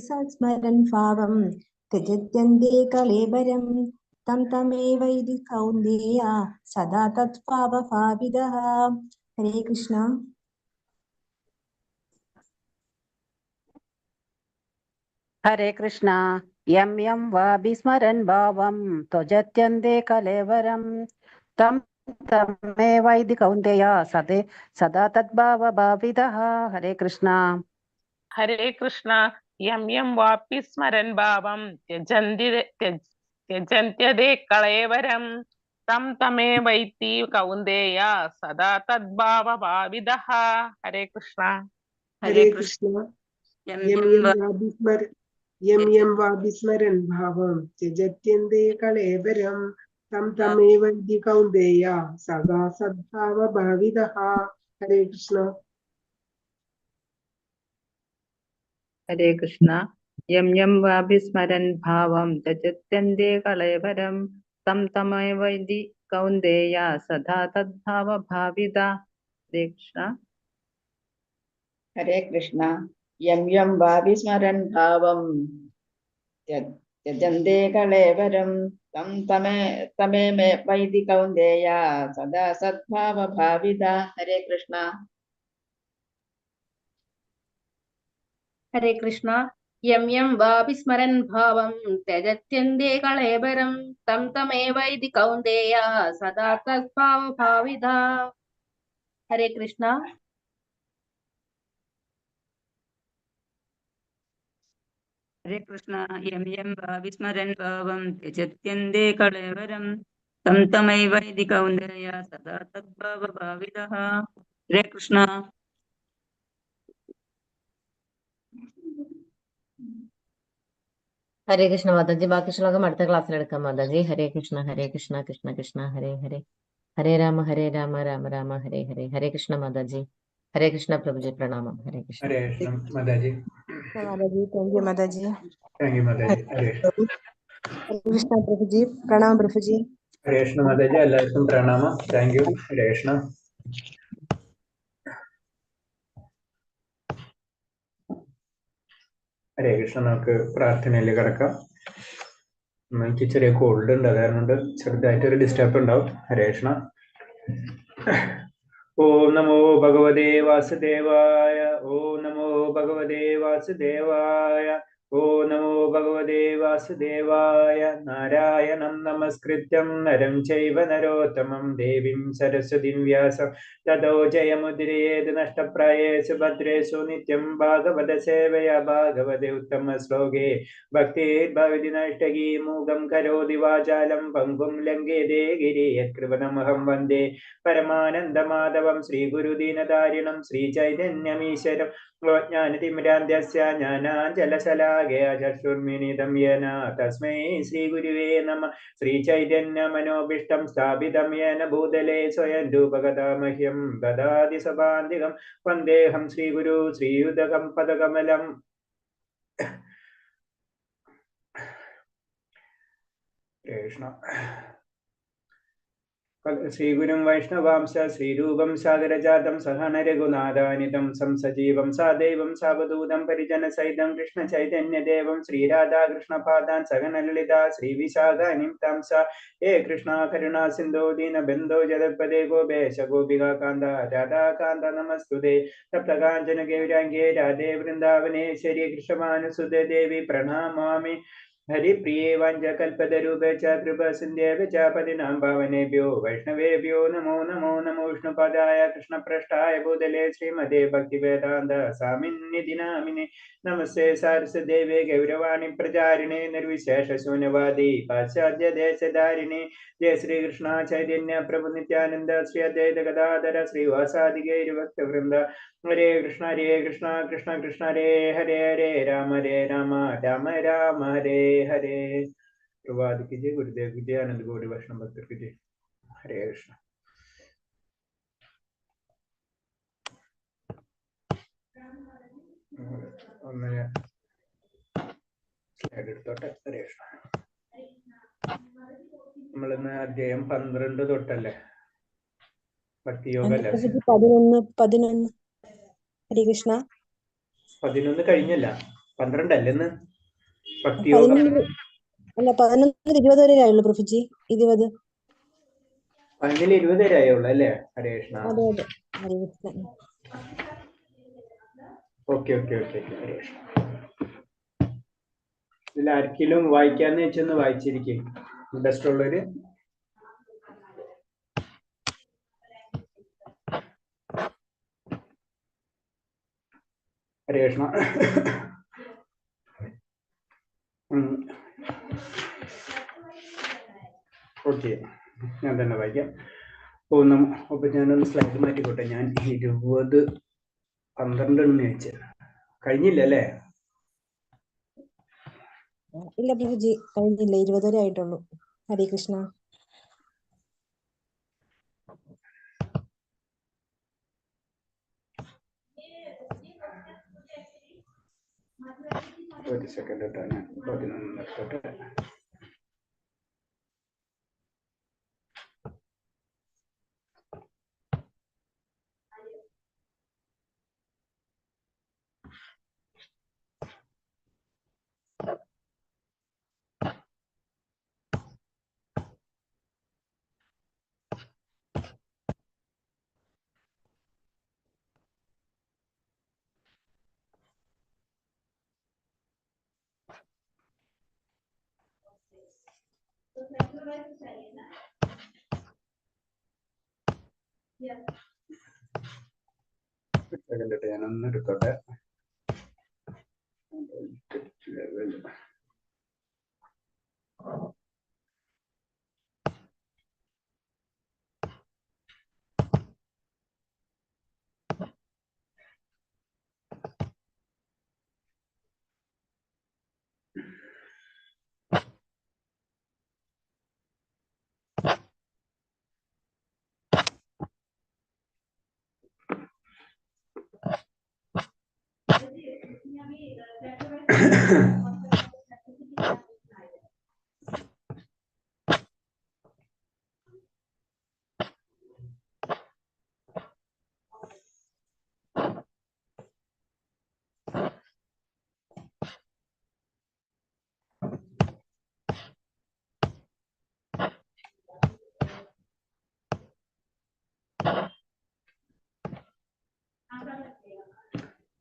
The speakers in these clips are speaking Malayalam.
स्मरन् भावं त्यजत्यन्ते कलेबरं तं तमेवैति कौन्तेय सदा तत्भावभावितः। हरे कृष्ण। हरे कृष्ण। यं यं वापि स्मरन् भावं त्यजत्यन्ते कलेवरं तं तमेवैति कौन्तेय सदा तद्भावभावितः। हरे कृष्ण। हरे कृष्ण। यं यं वापि स्मरन् भावं त्यजन्त्यदे कळेवरं तं तमेवैति कौन्तेय सदा तद्भावभावितः। हरे कृष्ण। हरे कृष्ण। यं यं वापि स्मरन् भावं त्यजत्यन्ते कलेबरं तं तमेवैति कौन्तेय सदा सद्भावभावितः। हरे कृष्ण। हरे कृष्ण। यं यं वापि स्मरन् भावं त्यजत्यन्ते कलेवरं तं तमेवैति कौन्तेय सदा तद्भावभाविता। हरे कृष्ण। हरे कृष्ण। यं यं वापि स्मरन् भावं त्यजन्ते कलेवरं तं तमेवैति कौन्तेय सदा सद्भावभाविता। हरे कृष्ण। हरे कृष्ण। यं यं वापि स्मरन् भावं त्यजत्यन्ते कलेबरं तं तमेवैति कौन्तेय सदा तद्भावभाविता। हरे कृष्ण। हरे कृष्ण। यं यं वापि स्मरन् भावं त्यजत्यन्ते कलेवरं तं तमेवैति कौन्तेय सदा तद्भावभावितः। हरे कृष्ण। ഹരേ കൃഷ്ണ മാതാജി. ബാക്കി ശ്ലോകം അടുത്ത ക്ലാസ്സിൽ എടുക്കാം മാതാജി. ഹരേ കൃഷ്ണ കൃഷ്ണ കൃഷ്ണ ഹരേ ഹരേ, ഹരേ രാമ രാമ രാമ ഹരേ ഹരേ. ഹരേ കൃഷ്ണ മാതാജി. ഹരേ കൃഷ്ണ പ്രഭുജി. പ്രണാമം. ഹരേ കൃഷ്ണ. ഹരേ കൃഷ്ണ മാതാജി. മാതാജി, താങ്ക് യു മാതാജി. താങ്ക് യു മാതാജി. ഹരേ കൃഷ്ണ പ്രഭുജി. പ്രണാം പ്രഭുജി. ഹരേ കൃഷ്ണ മാതാജി. എല്ലാവർക്കും പ്രണാമം. Thank you. ഹരേ കൃഷ്ണ. ഹരേ കൃഷ്ണ. നമുക്ക് പ്രാർത്ഥനയിൽ കിടക്കാം. എനിക്ക് ചെറിയ കോൾഡ് ഉണ്ട്, അത് കാരണം കൊണ്ട് ചെറുതായിട്ടൊരു ഡിസ്റ്റർബ് ഉണ്ടാവും. ഹരേ കൃഷ്ണ. ഓം നമോ ഭഗവതേ വാസുദേവായ. ഓം നമോ ഭഗവതേ വാസുദേവായ. ഓം നമോ ഭഗവതേ വാസുദേവായ. നാരായണം നമസ്കൃത്യം നരം ചൈവ നരോത്തമം ദേവീം സരസ്വതീം വ്യാസം തതോ ജയമുദ്രയേത് നഷ്ടപ്രായേഷു ഭദ്രേഷു നിത്യം ഭാഗവത സേവയാ ഭാഗവതേ ഉത്തമ ശ്ലോകേ ഭക്തിർഭവതി നഷ്ടകീ മൂകം കരോതി വാചാലം പങ്കും ലംഘേതേ ഗിരി യത്കൃപണമഹം വന്ദേ പരമാനന്ദമാധവം ശ്രീഗുരുദീനതാരിണം ശ്രീചൈതന്യമീശ്വരം ജ്ഞാനതിമിരാന്ധ്യസ്യ ജ്ഞാനാഞ്ജലശലാകയ ചക്ഷുർമിലിതം യേന തസ്മൈ ശ്രീഗുരുവേ നമഃ. ശ്രീചൈതന്യമനോഭീഷ്ടം സ്ഥാപിതം യേന ഭൂതലേ സ്വയം രൂപഗതാ മഹ്യം ദദാതി സ്വഭാന്തികം വന്ദേഹം ശ്രീഗുരു ശ്രീയുതകം പദകമലം. കൃഷ്ണ. ശ്രീഗുരും വൈഷ്ണവാംശ ശ്രീരൂപം സാഗരജാതം സഹന രഘുനാഥാനിതം സംസജീവം സാദൈവം സാവധൂതം പരിജന സഹിതം കൃഷ്ണ ചൈതന്യദേവം ശ്രീരാധാകൃഷ്ണപാദാൻ സഹനലളിത ശ്രീവിശാഖാനിം താംസ ഹേ കൃഷ്ണ കരുണാ സിന്ധോ ദീനബന്ധോ ജഗത്പദേ ഗോപേശ ഗോപികാന്ത രാധാകാന്ത നമസ്തുതേ. സപ്തകാഞ്ചന ഗൗരാംഗേ രാധേ വൃന്ദാവനേശ്വരി കൃഷ്ണമാനുസുതേ ദേവി പ്രണാമാമി. ഹരിപ്രിയേ വാഞ്ചകൽപതരൂപേ ച കൃപസിന്ധ്യേവ ച പതിനാം പാവനേഭ്യോ വൈഷ്ണവേഭ്യോ നമോ നമോ നമോ. വിഷ്ണുപദായ കൃഷ്ണപ്രഷ്ഠായ ഭൂതലേ ശ്രീമതേ ഭക്തിവേദാന്ത സ്വാമിന്നിധി നാമിനെ. നമസ്തേ സാരസ്വതദേവേ ഗൗരവാണി പ്രചാരിണേ നിർവിശേഷ ശൂന്യവാദി പാശ്ചാത്യ ദേശധാരിണേ. ജയ ശ്രീകൃഷ്ണ ചൈതന്യ പ്രഭു നിത്യാനന്ദ ശ്രീ അദ്വൈത ഗദാധര ശ്രീവാസാദി ഗൈരഭക്തവൃന്ദ. ഹരേ കൃഷ്ണ കൃഷ്ണ കൃഷ്ണ ഹരേ ഹരേ, ഹരേ രാമ രാമ രാമ ഹരേ ഹരേ. प्रभात की जय, गुरुदेव की जय, आनंद गौरी वैष्णव भक्त की जय. हरे कृष्ण. ഹരേ കൃഷ്ണ. നമ്മളിന്ന് അധ്യായം 12 തൊട്ടല്ലേ ഭക്തിയോഗ അല്ലേ? 11. ഹരേ കൃഷ്ണ. 11 കഴിഞ്ഞല്ല, 12 അല്ലേ ഇന്ന് ഭക്തിയോഗം? 11-20 വരെ ആയുള്ളൂ പ്രഭുജി. 20. 11-20 വരെ ആയുള്ളൂ അല്ലേ? ഹരേ കൃഷ്ണ. അതെ അതെ, Hare Krishna. Okay okay okay okay, Hare Krishna. ഇതിൽ ആർക്കെങ്കിലും വായിക്കാന്ന് വെച്ചൊന്ന് വായിച്ചിരിക്കും ഇൻട്രസ്റ്റ് ഉള്ളവര്. ഹരേ കൃഷ്ണ. ഓക്കെ, ഞാൻ തന്നെ വായിക്കാം. അപ്പൊ ഞാനൊന്ന് സ്ലൈഡ് മാറ്റിക്കോട്ടെ. ഞാൻ 20-12 വെച്ച് കഴിഞ്ഞില്ല അല്ലേ? ഇല്ല പ്രഭുജി, കഴിഞ്ഞില്ല, 20 വരെ ആയിട്ടുള്ളൂ. ഹരേ കൃഷ്ണ. ഒരു സെക്കൻഡ് കേട്ടോ, ഞാൻ 11 നിർത്തട്ടെ. ഞാനൊന്ന് എടുത്തോട്ടെ.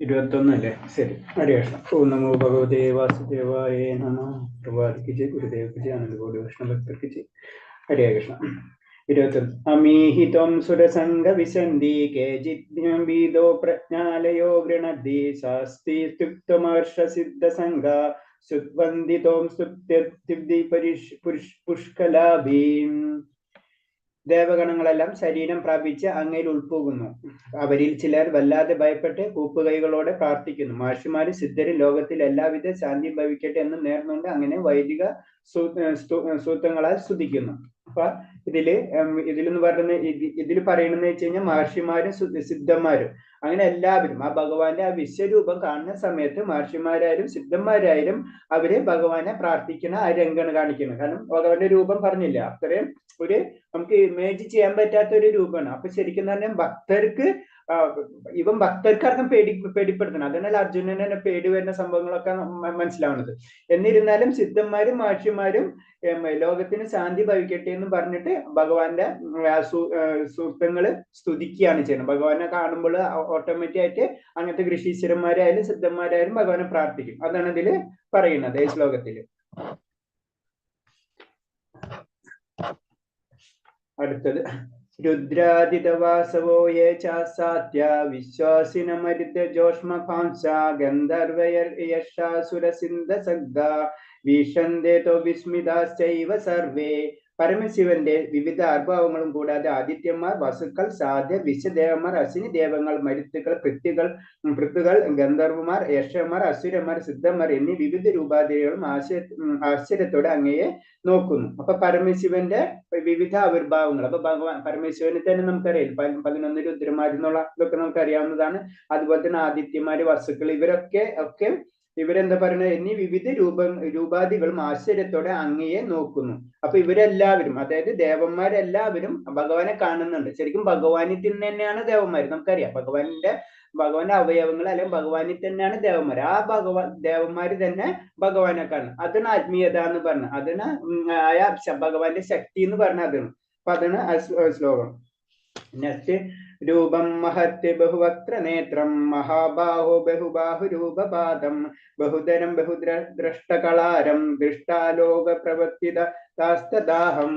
ഇരുപത്തൊന്നല്ലേ? ശരി. ഹരേ കൃഷ്ണ. ഓം നമോ ഭഗവതേ വാസുദേവായ നമഃ. പ്രഭാതിക്ക് ജയ്, ഗുരുദേവക്ക് ജയ്, അനന്തകോടി വൈഷ്ണവ ഭക്തർക്ക് ജയ്. ഹരേ കൃഷ്ണ. 21. അമീഹിതം സുരസംഗ വിശന്തി കേചിദ്ഭീതോ പ്രജ്ഞാലയോ ഗൃണദ്ദി ശാസ്തി സ്തുപ്തമർഷസിദ്ധ സംഘ സുവന്ദിതോം സ്തുപ്തി പുഷ്കലാഭീം. ദേവഗണങ്ങളെല്ലാം ശരീരം പ്രാപിച്ച് അങ്ങയിൽ ഉൾപ്പോകുന്നു. അവരിൽ ചിലർ വല്ലാതെ ഭയപ്പെട്ട് കൂപ്പുകൈകളോടെ പ്രാർത്ഥിക്കുന്നു. മഹർഷിമാരും സിദ്ധരും ലോകത്തിൽ എല്ലാവിധ ശാന്തി ഭവിക്കട്ടെ എന്ന് നേർന്നുകൊണ്ട് അങ്ങനെ വൈദിക സൂത്രങ്ങളാൽ സ്തുതിക്കുന്നു. അപ്പൊ ഇതിലെന്ന് പറയുന്ന ഇതിൽ പറയണെന്ന് വെച്ച് കഴിഞ്ഞാൽ മഹർഷിമാരും സിദ്ധന്മാരും അങ്ങനെ എല്ലാവരും ആ ഭഗവാന്റെ ആ വിശ്വരൂപം കാണുന്ന സമയത്ത് മഹർഷിമാരായാലും സിദ്ധന്മാരായാലും അവര് ഭഗവാനെ പ്രാർത്ഥിക്കുന്ന ആ രംഗാണ് കാണിക്കുന്നത്. കാരണം ഭഗവാന്റെ രൂപം പറഞ്ഞില്ല, അത്രയും ഒരു നമുക്ക് ഇമേജ് ചെയ്യാൻ പറ്റാത്ത ഒരു രൂപമാണ്. അപ്പൊ ശരിക്കും പറഞ്ഞാൽ ഭക്തർക്ക് ഭക്തർക്കാർക്കും പേടിപ്പെടുത്തണം. അതனால் അർജുനന് തന്നെ പേടി വരുന്ന സംഭവങ്ങളൊക്കെ മനസ്സിലാവുന്നത്. എന്നിരുന്നാലും സിദ്ധന്മാരും മഹർഷിമാരും ലോകത്തിന് ശാന്തി ഭവിക്കട്ടെ എന്ന് പറഞ്ഞിട്ട് ഭഗവാന്റെ സൂക്തങ്ങള് സ്തുതിക്കുകയാണ് ചെയ്യുന്നത്. ഭഗവാനെ കാണുമ്പോൾ ഓട്ടോമാറ്റിക് ആയിട്ട് അങ്ങനത്തെ ഋഷീശ്വരന്മാരായാലും സിദ്ധന്മാരായാലും ഭഗവാനെ പ്രാർത്ഥിക്കും. അതാണ് ഇതില് പറയുന്നത് ഈ ശ്ലോകത്തില്. അടുത്തത് രുദ്രാദിതവാസവോ യേ ചാസാത്യ വിശ്വാസിനമരുത ജോഷ്മഭാംസ ഗന്ധർവയർഷാസുരസിന്ധസഗ്ഗ വീഷന്തേതോ വിസ്മിതാശ്ചൈവ സർവേ. പരമശിവന്റെ വിവിധ ആർഭാവങ്ങളും കൂടാതെ ആദിത്യന്മാർ, വസുക്കൾ, സാധ്യ, വിശ്വദേവന്മാർ, അശ്വിനി ദേവങ്ങൾ, മരുത്തുക്കൾ, പൃഥുകൾ, ഗന്ധർവന്മാർ, യക്ഷന്മാർ, അസുരന്മാർ, സിദ്ധന്മാർ എന്നീ വിവിധ രൂപാധികളും ആശ്ചര്യത്തോടെ അങ്ങയെ നോക്കുന്നു. അപ്പൊ പരമശിവന്റെ വിവിധ ആവിർഭാവങ്ങൾ, അപ്പൊ ഭഗവാൻ പരമേശ്വരനെ തന്നെ നമുക്കറിയാം 11 രുദ്രന്മാരെന്നുള്ള ഇതൊക്കെ നമുക്ക് അറിയാവുന്നതാണ്. അതുപോലെ തന്നെ ആദിത്യന്മാര്, വസുക്കൾ, ഇവരൊക്കെ ഇവരെന്താ പറയുന്നത്, എന്നീ വിവിധ രൂപാധികളും ആശ്ചര്യത്തോടെ അങ്ങയെ നോക്കുന്നു. അപ്പൊ ഇവരെല്ലാവരും, അതായത് ദേവന്മാരെല്ലാവരും ഭഗവാനെ കാണുന്നുണ്ട്. ശരിക്കും ഭഗവാനിൽ തന്നെയാണ് ദേവന്മാർ. നമുക്കറിയാം ഭഗവാന്റെ അവയവങ്ങൾ അല്ലെങ്കിൽ ഭഗവാനിൽ തന്നെയാണ് ദേവന്മാർ. ആ ദേവന്മാര് തന്നെ ഭഗവാനെ കാണും. അതാണ് ആത്മീയത എന്ന് പറഞ്ഞ, അതിന് ഭഗവാന്റെ ശക്തി എന്ന് പറഞ്ഞ അതാണ്. അപ്പൊ അതാണ് ശ്ലോകം. നെക്സ്റ്റ്, രൂപം മഹത്ത് ബഹുവക്ത്ര നേത്രം മഹാബാഹോ ബഹുബാഹുരൂപപാദം ബഹുധരം ബഹുദ്രഷ്ടകളാരം ദൃഷ്ടാലോക പ്രവർത്തിത താസ്തദാഹം.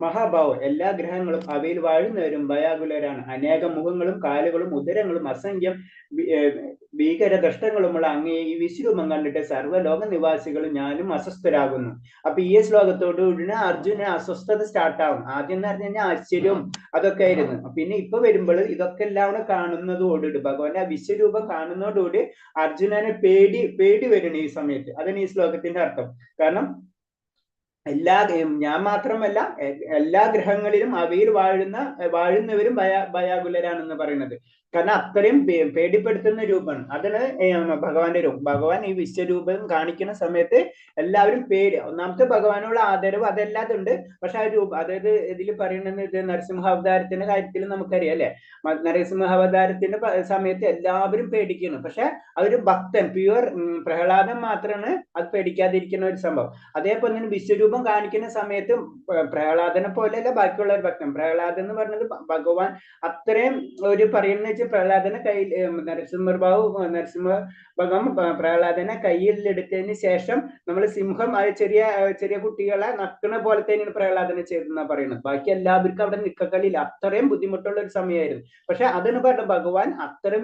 മഹാഭാവോ, എല്ലാ ഗ്രഹങ്ങളും അവയിൽ വാഴുന്നവരും ഭയാകുലരാണ്. അനേകം മുഖങ്ങളും കാലുകളും ഉദരങ്ങളും അസംഖ്യം ഭീകരദഷ്ടങ്ങളുമുള്ള അങ്ങയെ ഈ വിശ്വരൂപം കണ്ടിട്ട് സർവ്വലോക നിവാസികളും ഞാനും അസ്വസ്ഥരാകുന്നു. അപ്പൊ ഈ ശ്ലോകത്തോടുകൂടി അർജുന അസ്വസ്ഥത സ്റ്റാർട്ടാവും. ആദ്യം എന്ന് പറഞ്ഞു കഴിഞ്ഞാൽ ആശ്ചര്യവും അതൊക്കെ ആയിരുന്നു. പിന്നെ ഇപ്പൊ വരുമ്പോൾ ഇതൊക്കെ എല്ലാം കൂടെ കാണുന്നതോടുകൂടി, ഭഗവാന്റെ ആ വിശ്വരൂപം കാണുന്നതോടുകൂടി അർജുനന് പേടി വരണം ഈ സമയത്ത്. അതാണ് ഈ ശ്ലോകത്തിന്റെ അർത്ഥം. കാരണം ഞാൻ മാത്രമല്ല, എല്ലാ ഗ്രഹങ്ങളിലും അവയിൽ വാഴുന്നവരും ഭയാകുലരാണെന്ന് പറയുന്നത്. കാരണം അത്രയും പേടിപ്പെടുത്തുന്ന രൂപമാണ്. അതാണ് ഭഗവാന്റെ രൂപം. ഭഗവാൻ ഈ വിശ്വരൂപം കാണിക്കുന്ന സമയത്ത് എല്ലാവരും പേടി, ഒന്നാമത്തെ ഭഗവാനുള്ള ആദരവ് അതെല്ലാതുണ്ട്. പക്ഷെ ആ രൂപം, അതായത് ഇതിൽ പറയുന്നത്, ഇത് നരസിംഹാവതാരത്തിന്റെ കാര്യത്തിൽ നമുക്കറിയാം അല്ലെ. നരസിംഹാവതാരത്തിന്റെ സമയത്ത് എല്ലാവരും പേടിക്കുന്നു. പക്ഷെ അതൊരു ഭക്തൻ, പ്യുവർ പ്രഹ്ലാദൻ മാത്രമാണ് അത് പേടിക്കാതിരിക്കുന്ന ഒരു സംഭവം. അതേപോലെ തന്നെ വിശ്വരൂപം കാണിക്കുന്ന സമയത്ത് പ്രഹ്ലാദനെ പോലെയല്ല ബാക്കിയുള്ള ഒരു ഭക്തൻ. പ്രഹ്ലാദൻ എന്ന് പറഞ്ഞത് ഭഗവാൻ അത്രയും ഒരു പറയുന്ന വെച്ചാൽ പ്രഹ്ലാദനെ കയ്യിൽ ഭഗവാൻ പ്രഹ്ലാദനെ കയ്യിലെടുത്തതിന് ശേഷം നമ്മൾ സിംഹം ചെറിയ കുട്ടികളെ നക്കണ പോലെ തന്നെയാണ് പ്രഹ്ലാദനെ ചെയ്തെന്നാ പറയുന്നത്. ബാക്കി എല്ലാവർക്കും അവിടെ നിക്കക്കളിയില്ല. അത്രയും ബുദ്ധിമുട്ടുള്ള ഒരു സമയമായിരുന്നു. പക്ഷെ അതിന് പറഞ്ഞ ഭഗവാൻ അത്രയും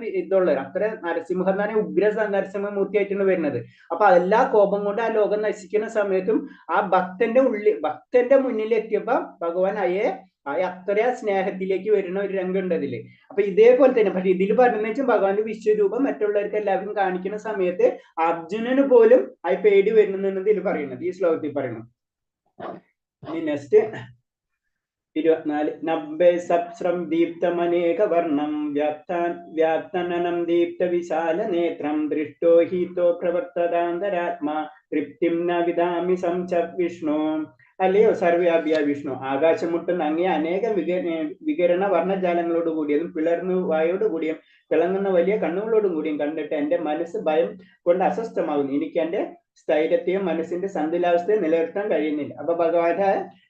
അത്രയും നരസിംഹം എന്ന് പറഞ്ഞാൽ ഉഗ്ര നരസിംഹമൂർത്തിയായിട്ടാണ് വരുന്നത്. അപ്പൊ എല്ലാ കോപം കൊണ്ട് ആ ലോകം നശിക്കുന്ന സമയത്തും ആ ഭക്തന്റെ മുന്നിൽ എത്തിയപ്പോ ഭഗവാൻ അത്ര സ്നേഹത്തിലേക്ക് വരുന്ന ഒരു രംഗമുണ്ട് അതില്. അപ്പൊ ഇതേപോലെ തന്നെ, പക്ഷെ ഇതിൽ പറഞ്ഞെന്ന് വെച്ചാൽ ഭഗവാന്റെ വിശ്വരൂപം മറ്റുള്ളവർക്ക് എല്ലാവരും കാണിക്കുന്ന സമയത്ത് അർജുനന് പോലും ആ പേടി വരുന്നെന്നാണ് ഇതിൽ പറയുന്നത്, ഈ ശ്ലോകത്തിൽ പറയുന്നത്. ഇനി നെക്സ്റ്റ് 24. നബ്ബേ സപ്സ്രം ദീപ്തമനേക വർണ്ണം വ്യാപ്തനനം ദീപ്ത വിശാല നേത്രം ദൃഷ്ടോ ഹീതോ പ്രവർത്തതാന്തരാത്മാ തൃപ്തിം ന വിദാമി സംച വിഷ്ണു. അല്ലയോ സർവ്വവ്യാപിയായ വിഷ്ണു, ആകാശം മുട്ടുന്ന അങ്ങേ അനേക വികരണ വർണ്ണജാലങ്ങളോട് കൂടിയതും പിളർന്നു വായോട് കൂടിയും തിളങ്ങുന്ന വലിയ കണ്ണുകളോടും കൂടിയും കണ്ടിട്ട് എന്റെ മനസ്സ് ഭയം കൊണ്ട് അസ്വസ്ഥമാകുന്നു. എനിക്ക് എന്റെ സ്ഥൈര്യത്തെയും മനസ്സിന്റെ സന്തുലാവസ്ഥയും നിലനിർത്താൻ കഴിയുന്നില്ല. അപ്പൊ ഭഗവാന്റെ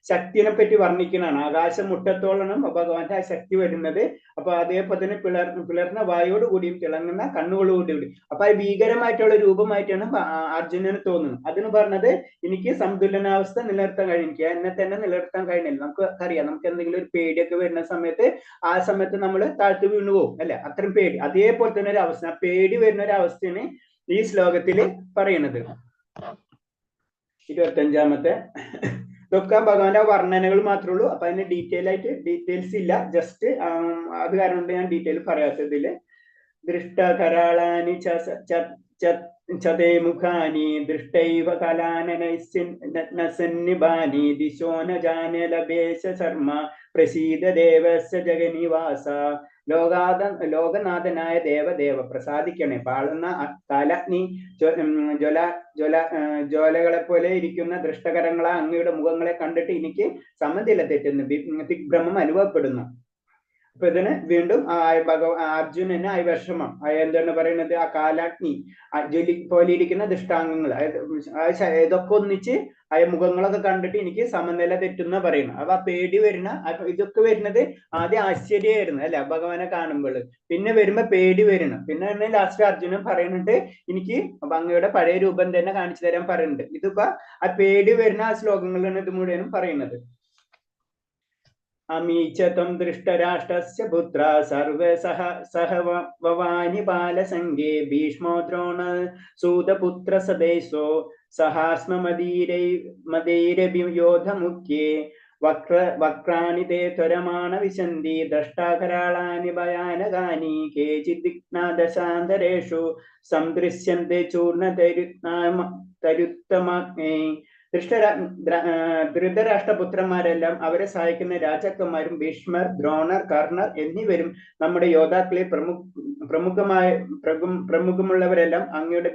ശക്തിനെ പറ്റി വർണ്ണിക്കുന്നതാണ്. ആകാശം മുട്ടത്തോളണം ഭഗവാന്റെ ആ ശക്തി വരുന്നത്. അപ്പൊ അതേപോലെ തന്നെ പിളർന്ന വായോട് കൂടിയും തിളങ്ങുന്ന കണ്ണുകളോടുകൂടി. അപ്പൊ ആ ഭീകരമായിട്ടുള്ള രൂപമായിട്ടാണ് അർജുനന് തോന്നുന്നത്. അതിന് പറഞ്ഞത് എനിക്ക് സന്തുലനാവസ്ഥ നിലനിർത്താൻ കഴിയും, എനിക്ക് എന്നെ തന്നെ നിലനിർത്താൻ കഴിയുന്നില്ല. നമുക്ക് അറിയാം, നമുക്ക് എന്തെങ്കിലും ഒരു പേടിയൊക്കെ വരുന്ന സമയത്ത് ആ സമയത്ത് നമ്മൾ താഴ്ത്തു വീണു പോകും അല്ലെ, അത്രയും പേടി. അതേപോലെ തന്നെ ഒരു അവസ്ഥ, പേടി വരുന്ന ഒരു അവസ്ഥയാണ് ഈ ശ്ലോകത്തില് പറയുന്നത്. 25-ാമത്തെ. ഇതൊക്കെ ഭഗവാന്റെ വർണ്ണനകൾ മാത്രമേ ഉള്ളൂ. അപ്പൊ അതിന് ഡീറ്റെയിൽസ് ഇല്ല, ജസ്റ്റ് അത് കാരണം കൊണ്ട് ഞാൻ ഡീറ്റെയിൽ പറയാത്തതില്. ദൃഷ്ടകരാളാനി ചതേ മുഖാനി ദൃഷ്ടൈവ കലാനനസന്നിഭാനി ദിശോ ന ജാനലഭേശ ശർമ്മ പ്രസീദ ദേവസ്യ ജഗനിവാസ. ലോകനാഥനായ ദേവദേവ പ്രസാദിക്കണേ. പാളുന്ന കാലഗ്നി ജ്വാലകളെ പോലെ ഇരിക്കുന്ന ദൃഷ്ടകരങ്ങളെ അങ്ങയുടെ മുഖങ്ങളെ കണ്ടിട്ട് എനിക്ക് സമനില തെറ്റുന്നു, ദിഗ്ഭ്രമം അനുഭവപ്പെടുന്നു. അപ്പൊ ഇതിന് വീണ്ടും അർജുനന് ആ വിഷമം, എന്താണ് പറയുന്നത്, ആ കാലാഗ്നി പോലെ ഇരിക്കുന്ന ദൃഷ്ടാംഗങ്ങൾ, ഇതൊക്കെ ഒന്നിച്ച് ആ മുഖങ്ങളൊക്കെ കണ്ടിട്ട് എനിക്ക് സമനില തെറ്റുന്ന പറയുന്നു. അപ്പൊ ആ പേടി വരുന്ന ഇതൊക്കെ വരുന്നത് ആദ്യം ആശ്ചര്യമായിരുന്നു അല്ലെ ഭഗവാനെ കാണുമ്പോൾ, പിന്നെ വരുമ്പോ പേടി വരണം. പിന്നെ ലാസ്റ്റ് അർജുനൻ പറയുന്നുണ്ട് എനിക്ക് അങ്ങയുടെ പഴയ രൂപം തന്നെ കാണിച്ചു തരാൻ പറയുന്നുണ്ട്. ഇതിപ്പോ ആ പേടി വരുന്ന ആ ശ്ലോകങ്ങളാണ് ഇത് മുഴുവനും പറയുന്നത്. അമീചതം ദൃഷ്ടരാഷ്ട്രസ്യ പുത്ര സർവേ സഹവാനി ബാലസംഗേ ഭീഷ്മോ ദ്രോണ സൂതപുത്ര സദേശോ സഹാസ്മദീരയോധമുഖ്യേ വക്രാണി തേ ത്വരമാണ വിശന്തി ദ്രഷ്ടാകരാളാനി ഭയാനകാനി കേചിദിഗ്നാദശാന്തരേഷു സംദൃശ്യന്തെ ചൂർണതരുത്തമാഗ്നേ ധൃതരാഷ്ട്രപുത്രന്മാരെല്ലാം അവരെ സഹായിക്കുന്ന രാജാക്കന്മാരും ഭീഷ്മർ, ദ്രോണർ, കർണർ എന്നിവരും നമ്മുടെ യോദ്ധാക്കളിൽ പ്രമുഖമുള്ളവരെല്ലാം അങ്ങയുടെ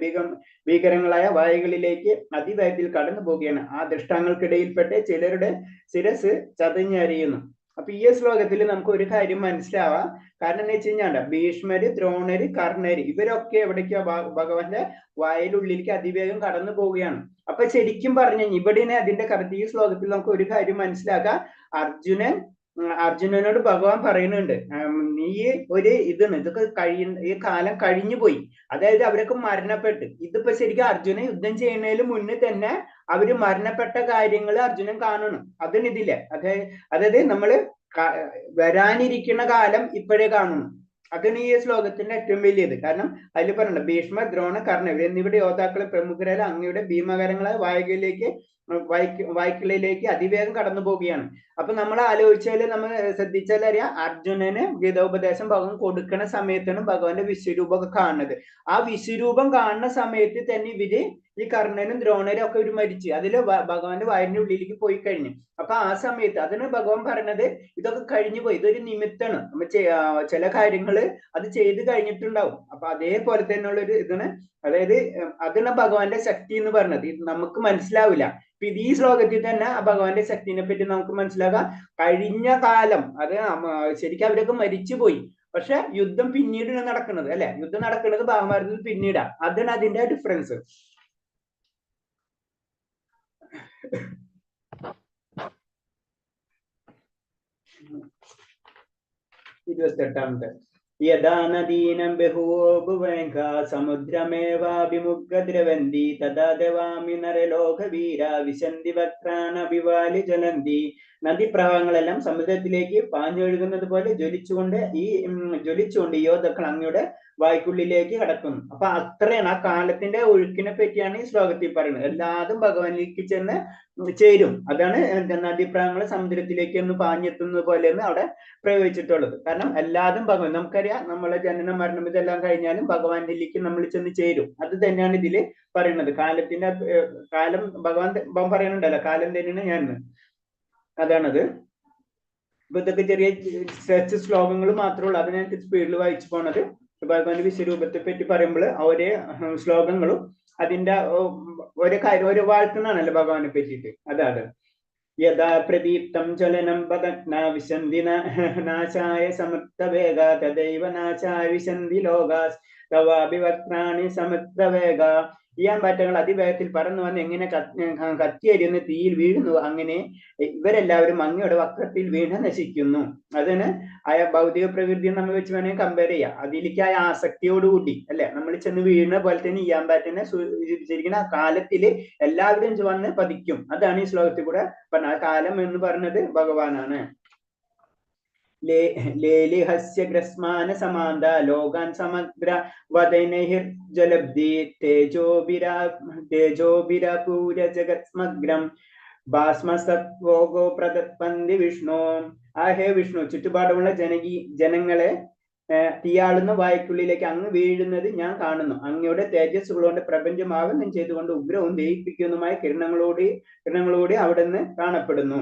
ഭീകരങ്ങളായ വായുകളിലേക്ക് അതിവേഗത്തിൽ കടന്നു പോവുകയാണ്. ആ ദൃഷ്ടാങ്ങൾക്കിടയിൽപ്പെട്ട് ചിലരുടെ ശിരസ് ചതഞ്ഞരിയുന്നു. അപ്പൊ ഈ ശ്ലോകത്തിൽ നമുക്ക് ഒരു കാര്യം മനസ്സിലാവാം. കാരണം എന്ന് വെച്ച് കഴിഞ്ഞാൽ ഭീഷ്മര്, ദ്രോണര്, കർണര് ഇവരൊക്കെ എവിടേക്കാ ഭഗവാന്റെ വായിലുള്ളിലേക്ക് അതിവേഗം കടന്നു പോവുകയാണ്. അപ്പൊ ശരിക്കും പറഞ്ഞു ഇവിടെ അതിന്റെ കറക്റ്റ് ഈ ശ്ലോകത്തിൽ നമുക്ക് ഒരു കാര്യം മനസ്സിലാക്കാം. അർജുനനോട് ഭഗവാൻ പറയുന്നുണ്ട്, നീ ഇതൊക്കെ ഈ കാലം കഴിഞ്ഞു പോയി. അതായത് അവരൊക്കെ മരണപ്പെട്ട്. ഇതിപ്പോ ശരിക്കും അർജുനൻ യുദ്ധം ചെയ്യുന്നതിന് മുന്നേ തന്നെ അവര് മരണപ്പെട്ട കാര്യങ്ങൾ അർജുനൻ കാണണം. അതിന് ഇതില്ലേ. അതായത് നമ്മള് വരാനിരിക്കുന്ന കാലം ഇപ്പോഴേ കാണണം. അതാണ് ഈ ശ്ലോകത്തിന്റെ ഏറ്റവും വലിയത്. കാരണം അതിൽ പറഞ്ഞില്ല, ഭീഷ്മ, ദ്രോണ, കർണ എന്നിവരുടെ യോദ്ധാക്കളെ പ്രമുഖരായ അങ്ങയുടെ ഭീമകരങ്ങളായ വായ്ക്കളിലേക്ക് അതിവേഗം കടന്നു പോവുകയാണ്. അപ്പൊ നമ്മൾ ആലോചിച്ചാല്, നമ്മൾ ശ്രദ്ധിച്ചാൽ അറിയാം, അർജുനന് ഗീതോപദേശം ഭഗവാൻ കൊടുക്കുന്ന സമയത്താണ് ഭഗവാന്റെ വിശ്വരൂപമൊക്കെ കാണുന്നത്. ആ വിശ്വരൂപം കാണുന്ന സമയത്ത് തന്നെ ഇവര് ഈ കർണനും ദ്രോണരും ഒക്കെ ഇവര് മരിച്ച് അതില് ഭഗവാന്റെ വായന്റെ ഉള്ളിലേക്ക് പോയി കഴിഞ്ഞു. അപ്പൊ ആ സമയത്ത് അതിന് ഭഗവാൻ പറഞ്ഞത് ഇതൊക്കെ കഴിഞ്ഞു പോയി, ഇതൊരു നിമിത്തമാണ്. നമ്മ ചില കാര്യങ്ങള് അത് ചെയ്ത് കഴിഞ്ഞിട്ടുണ്ടാവും. അപ്പൊ അതേപോലെ തന്നെയുള്ള ഒരു ഇതാണ്. അതായത് അതിന് ഭഗവാന്റെ ശക്തി എന്ന് പറഞ്ഞത് ഇത് നമുക്ക് മനസ്സിലാവില്ല. ഇപ്പൊ ഇത് ഈ ശ്ലോകത്തിൽ തന്നെ ആ ഭഗവാന്റെ ശക്തിനെ പറ്റി നമുക്ക് മനസ്സിലാക്കാം. കഴിഞ്ഞ കാലം അത് ശരിക്കും അവരൊക്കെ മരിച്ചുപോയി. പക്ഷെ യുദ്ധം പിന്നീടാണ് നടക്കുന്നത്, അല്ലെ? യുദ്ധം നടക്കുന്നത് മഹാഭാരതത്തിൽ പിന്നീടാ. അതാണ് അതിന്റെ ഡിഫറൻസ്. 28ാമത്തെ യഥാ നദീനം ബഹുവോ ഭുവനഃ സമുദ്രമേവാഭിമുഖദ്രവന്തി തഥാ ദേവാമി നരലോകവീര വിശന്തി വക്രാനഭിവാലി ജ്വലന്തി. നദീപ്രവാഹങ്ങളെല്ലാം സമുദ്രത്തിലേക്ക് പാഞ്ഞൊഴുകുന്നത് പോലെ ജ്വലിച്ചുകൊണ്ട് ഈ യോദ്ധാക്കൾ അങ്ങയുടെ വായ്ക്കുള്ളിലേക്ക് കടക്കുന്നു. അപ്പൊ അത്രയാണ് ആ കാലത്തിന്റെ ഒഴുക്കിനെ പറ്റിയാണ് ഈ ശ്ലോകത്തിൽ പറയുന്നത്. എല്ലാതും ഭഗവാനിലേക്ക് ചെന്ന് ചേരും. അതാണ് നദീപ്രവാഹങ്ങൾ സമുദ്രത്തിലേക്ക് ഒന്ന് പാഞ്ഞെത്തുന്നത് പോലെയെന്ന് അവിടെ പ്രയോഗിച്ചിട്ടുള്ളത്. കാരണം എല്ലാതും ഭഗവാൻ, നമുക്കറിയാം നമ്മളെ ജനന മരണം ഇതെല്ലാം കഴിഞ്ഞാലും ഭഗവാനിലേക്ക് നമ്മൾ ചെന്ന് ചേരും. അത് തന്നെയാണ് ഇതില് പറയുന്നത്. കാലം ഭഗവാൻ പറയുന്നുണ്ടല്ലോ, കാലം തന്നെയാണ് ഞാൻ. അതാണത്. ഇപ്പൊ ഇതൊക്കെ ചെറിയ ശ്ലോകങ്ങൾ മാത്രമേ ഉള്ളൂ. അത് ഞാൻ സ്പീഡിൽ വായിച്ചു പോണത്. ഭഗവാന്റെ വിശ്വരൂപത്തെ പറ്റി പറയുമ്പോൾ ഓരോ ശ്ലോകങ്ങളും അതിന്റെ ഓരോ വാഴ്ത്തുന്നാണല്ലോ ഭഗവാനെ പറ്റിയിട്ട്. അതാണ് യഥാ പ്രദീപ്തം ജ്വലനം പദഗ്ന വിശന്തി നാശായ സമൃദ്ധവേഗ തദൈവ നാശായ വിശന്തി ലോകാസ് തവാഭിവക്രാണി സമൃദ്ധവേഗ. ഈ അമ്പാറ്റകൾ അതിവേഗത്തിൽ പറന്നു വന്ന് എങ്ങനെ കത്തിയരിയുന്ന തീയിൽ വീഴുന്നു, അങ്ങനെ ഇവരെല്ലാവരും അങ്ങയുടെ വക്രത്തിൽ വീണ് നശിക്കുന്നു. അതിന് ആയ ഭൗതിക പ്രകൃതിയെ നമ്മൾ വെച്ച് വേണമെങ്കിൽ കമ്പയർ ചെയ്യാം. അതിലേക്ക് ആ ആസക്തിയോടുകൂടി അല്ലെ നമ്മൾ ചെന്ന് വീഴുന്ന പോലെ തന്നെ ഈ അമ്പാറ്റനെ സൂചിപ്പിച്ചിരിക്കുന്ന കാലത്തില് എല്ലാവരും വന്ന് പതിക്കും. അതാണ് ഈ ശ്ലോകത്തിൽ കൂടെ പറഞ്ഞ കാലം എന്ന് പറഞ്ഞത് ഭഗവാനാണ്. ലേലിഹസ്യ ഗ്രസ്മാന സമാന്ത ലോകാൻ സമഗ്ര വദനൈർജ്വലബ്ധി തേജോഭിരപൂര ജഗത്സ്മഗ്രം ഭാസ്മസത്വോഗോ പ്രതപന്തി വിഷ്ണു. ഹേ വിഷ്ണു, ചുറ്റുപാടുമുള്ള ജനങ്ങളെ തീയാളുന്ന വായ്ക്കുള്ളിലേക്ക് അങ്ങ് വീഴുന്നത് ഞാൻ കാണുന്നു. അങ്ങയുടെ തേജസ്സുകളോട് പ്രപഞ്ചം ആവരണം ചെയ്തുകൊണ്ട് ഉഗ്രവും ദയിപ്പിക്കുന്നതുമായ കിരണങ്ങളോടെ അവിടെ നിന്ന് കാണപ്പെടുന്നു.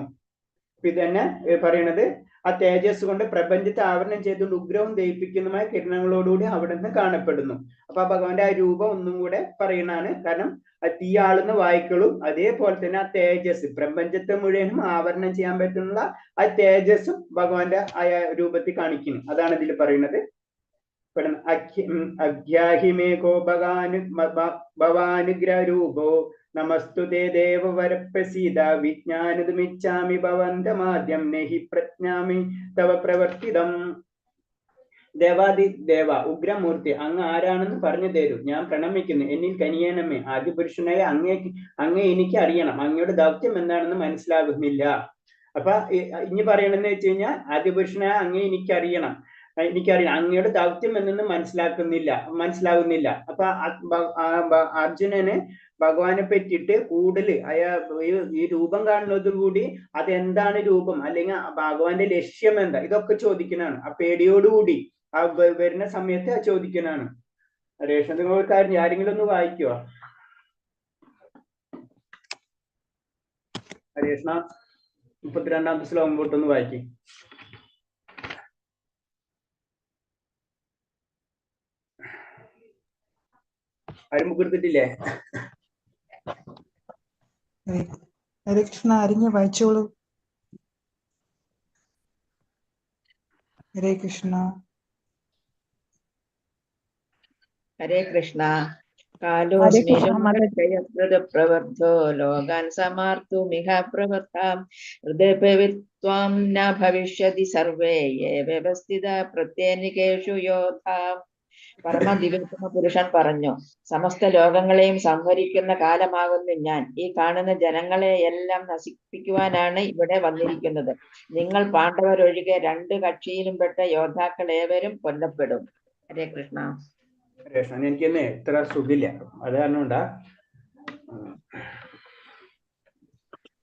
ഇത് തന്നെ പറയണത് ആ തേജസ് കൊണ്ട് പ്രപഞ്ചത്തെ ആവരണം ചെയ്തുകൊണ്ട് ഉഗ്രവും ദയിപ്പിക്കുന്നതുമായ കിരണങ്ങളോടുകൂടി അവിടെ നിന്ന് കാണപ്പെടുന്നു. അപ്പൊ ആ ഭഗവാന്റെ ആ രൂപം ഒന്നും കൂടെ പറയുന്നതാണ്. കാരണം ആ തീയാളുന്ന വായുക്കളും അതേപോലെ തന്നെ ആ തേജസ് പ്രപഞ്ചത്തെ മുഴുവനും ആവരണം ചെയ്യാൻ പറ്റുന്ന ആ തേജസ്സും ഭഗവാന്റെ ആ രൂപത്തിൽ കാണിക്കുന്നു. അതാണ് ഇതിൽ പറയുന്നത്. അഖ്യാഹിമേകോ ഭവാനുഗ്രഹരൂപോ നമസ്തുതേ ദേവവരപ്രസീദ വിജ്ഞാനതുമിച്ഛാമി ഭവന്തമാദ്യം നഹി പ്രജ്ഞാമി തവ പ്രവർത്തിതം. ദേവാദിദേവ ഉഗ്രമൂർത്തി, അങ്ങ് ആരാണെന്ന് പറഞ്ഞു തരൂ, ഞാൻ പ്രണമിക്കുന്നു. എന്നിൽ കനിയണമേ. ആദിപുരുഷനായ അങ്ങേ എനിക്ക് അറിയണം. അങ്ങയുടെ ദൗത്യം എന്താണെന്ന് മനസ്സിലാകുന്നില്ല. അപ്പൊ ഇനി പറയണെന്ന് വെച്ച് കഴിഞ്ഞാൽ ആദിപുരുഷനായ അങ്ങേ എനിക്കറിയണം. അങ്ങയുടെ ദൗത്യം എന്നൊന്ന് മനസ്സിലാകുന്നില്ല. അപ്പൊ അർജുനന് ഭഗവാനെ പറ്റിയിട്ട് കൂടുതൽ ഈ രൂപം കാണുന്നതോടുകൂടി അതെന്താണ് രൂപം, അല്ലെങ്കിൽ ഭഗവാന്റെ ലക്ഷ്യം എന്താ, ഇതൊക്കെ ചോദിക്കുന്നതാണ്. ആ പേടിയോടുകൂടി ആ വരുന്ന സമയത്ത് ചോദിക്കുന്നതാണ്. രേഷ്മ, നിങ്ങൾ ഒരു കാര്യം ആരെങ്കിലും ഒന്ന് വായിക്കുവോ? ഹരേ കൃഷ്ണ. 32ാമത്തെ ശ്ലോകം പോട്ടൊന്ന് വായിക്കും. ആരും മുക്കെടുത്തിട്ടില്ലേ? ഹരേ കൃഷ്ണ, അറിഞ്ഞ് വായിച്ചോളൂ. ഹരേ കൃഷ്ണ. ഹരേ കൃഷ്ണ. കാലോസ്മിനും പ്രവർത്തോ ലോകാൻ സമാർത്തുമിഹ പ്രവർത്താം ഹൃദയപവിത്വാം ന ഭവിഷ്യതി സർവേ യേ വ്യവസ്ഥിത പ്രത്യേനികേഷു യോധാം. പരമദിവ്യതമ പുരുഷൻ പറഞ്ഞു, സമസ്ത ലോകങ്ങളെയും സംഹരിക്കുന്ന കാലമാകുന്നു ഞാൻ. ഈ കാണുന്ന ജനങ്ങളെ എല്ലാം നശിപ്പിക്കുവാനാണ് ഇവിടെ വന്നിരിക്കുന്നത്. നിങ്ങൾ പാണ്ഡവരൊഴികെ 2 കക്ഷിയിലും പെട്ട യോദ്ധാക്കൾ ഏവരും കൊല്ലപ്പെടും. ഹരേ കൃഷ്ണ. കൃഷ്ണ, എനിക്കൊന്ന് ഇത്ര സുഖില്ല, അത് കാരണം കൊണ്ടാ.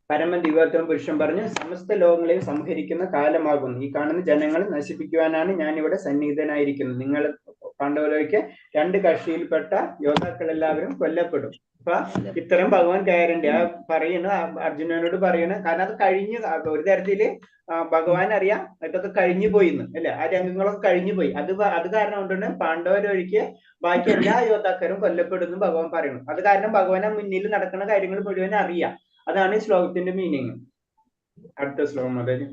പരമദിവ്യോത്തമ പുരുഷൻ പറഞ്ഞു, സമസ്ത ലോകങ്ങളെയും സംഹരിക്കുന്ന കാലമാകുന്നു. ഈ കാണുന്ന ജനങ്ങളെ നശിപ്പിക്കുവാനാണ് ഞാൻ ഇവിടെ സന്നിഹിതനായിരിക്കുന്നത്. നിങ്ങൾ പാണ്ഡവരൊക്കെ 2 കക്ഷിയിൽപ്പെട്ട യോദ്ധാക്കൾ എല്ലാവരും കൊല്ലപ്പെടും. അപ്പൊ ഇത്തരം ഭഗവാൻ ഗ്യാരണ്ടി ആ പറയണ അർജുനനോട് പറയണ. കാരണം അത് കഴിഞ്ഞു, ഒരു തരത്തില് ഭഗവാൻ അറിയാം ഇതൊക്കെ കഴിഞ്ഞു പോയിന്ന് അല്ലെ, ആ രംഗങ്ങളൊക്കെ കഴിഞ്ഞു പോയി. അത് കാരണം കൊണ്ടാണ് പാണ്ഡവരൊഴികെ ബാക്കി എല്ലാ യോദ്ധാക്കളും കൊല്ലപ്പെടുന്നു ഭഗവാൻ പറയുന്നു. അത് കാരണം ഭഗവാനെ മുന്നിൽ നടക്കുന്ന കാര്യങ്ങൾ മുഴുവൻ അറിയാം. അതാണ് ഈ ശ്ലോകത്തിന്റെ മീനിങ്. അടുത്ത ശ്ലോകം അതായത്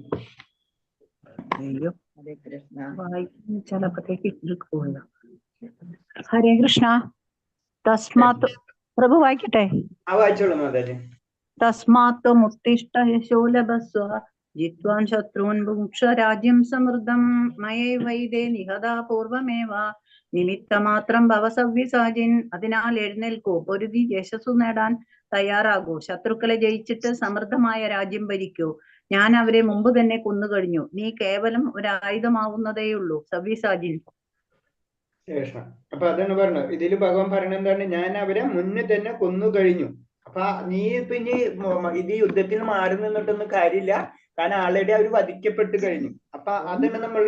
ഹരേ കൃഷ്ണ. തസ്മാത് പ്രഭു വായിക്കട്ടെ. ആ വായിച്ചോളൂ മാതാജി. തസ്മാത് മുത്തിഷ്ഠ യശോലഭസ്വ ജിത്വാൻ ശത്രുൻ ഭുക്ഷ രാജ്യം സമൃദ്ധം മയൈവൈദേ നിഹതാ പൂർവമേവ നിമിത്തമാത്രം ഭവസവ്യസാജിൻ. അതിനാൽ എഴുന്നേൽക്കൂ, പൊരുതി യശസ്സു നേടാൻ തയ്യാറാകൂ. ശത്രുക്കളെ ജയിച്ചിട്ട് സമൃദ്ധമായ രാജ്യം ഭരിക്കൂ. ഞാൻ അവരെ മുമ്പ് തന്നെ കൊന്നുകഴിഞ്ഞു. നീ കേവലം ഒരായുധമാവുന്നതേയുള്ളൂ. സവ്യസാജിൻ. അപ്പൊ അതാണ് പറഞ്ഞത്. ഇതില് ഭഗവാൻ പറയുന്നത് എന്താണ്? ഞാൻ അവരെ മുന്നേ തന്നെ കൊന്നു കഴിഞ്ഞു. അപ്പൊ നീ ഇപ്പൊ ഇനി ഇത് യുദ്ധത്തിൽ മാറി നിന്നിട്ടൊന്നും കാര്യമില്ല. കാരണം ആൾറെഡി അവർ വധിക്കപ്പെട്ട് കഴിഞ്ഞു. അപ്പൊ അതാണ് നമ്മൾ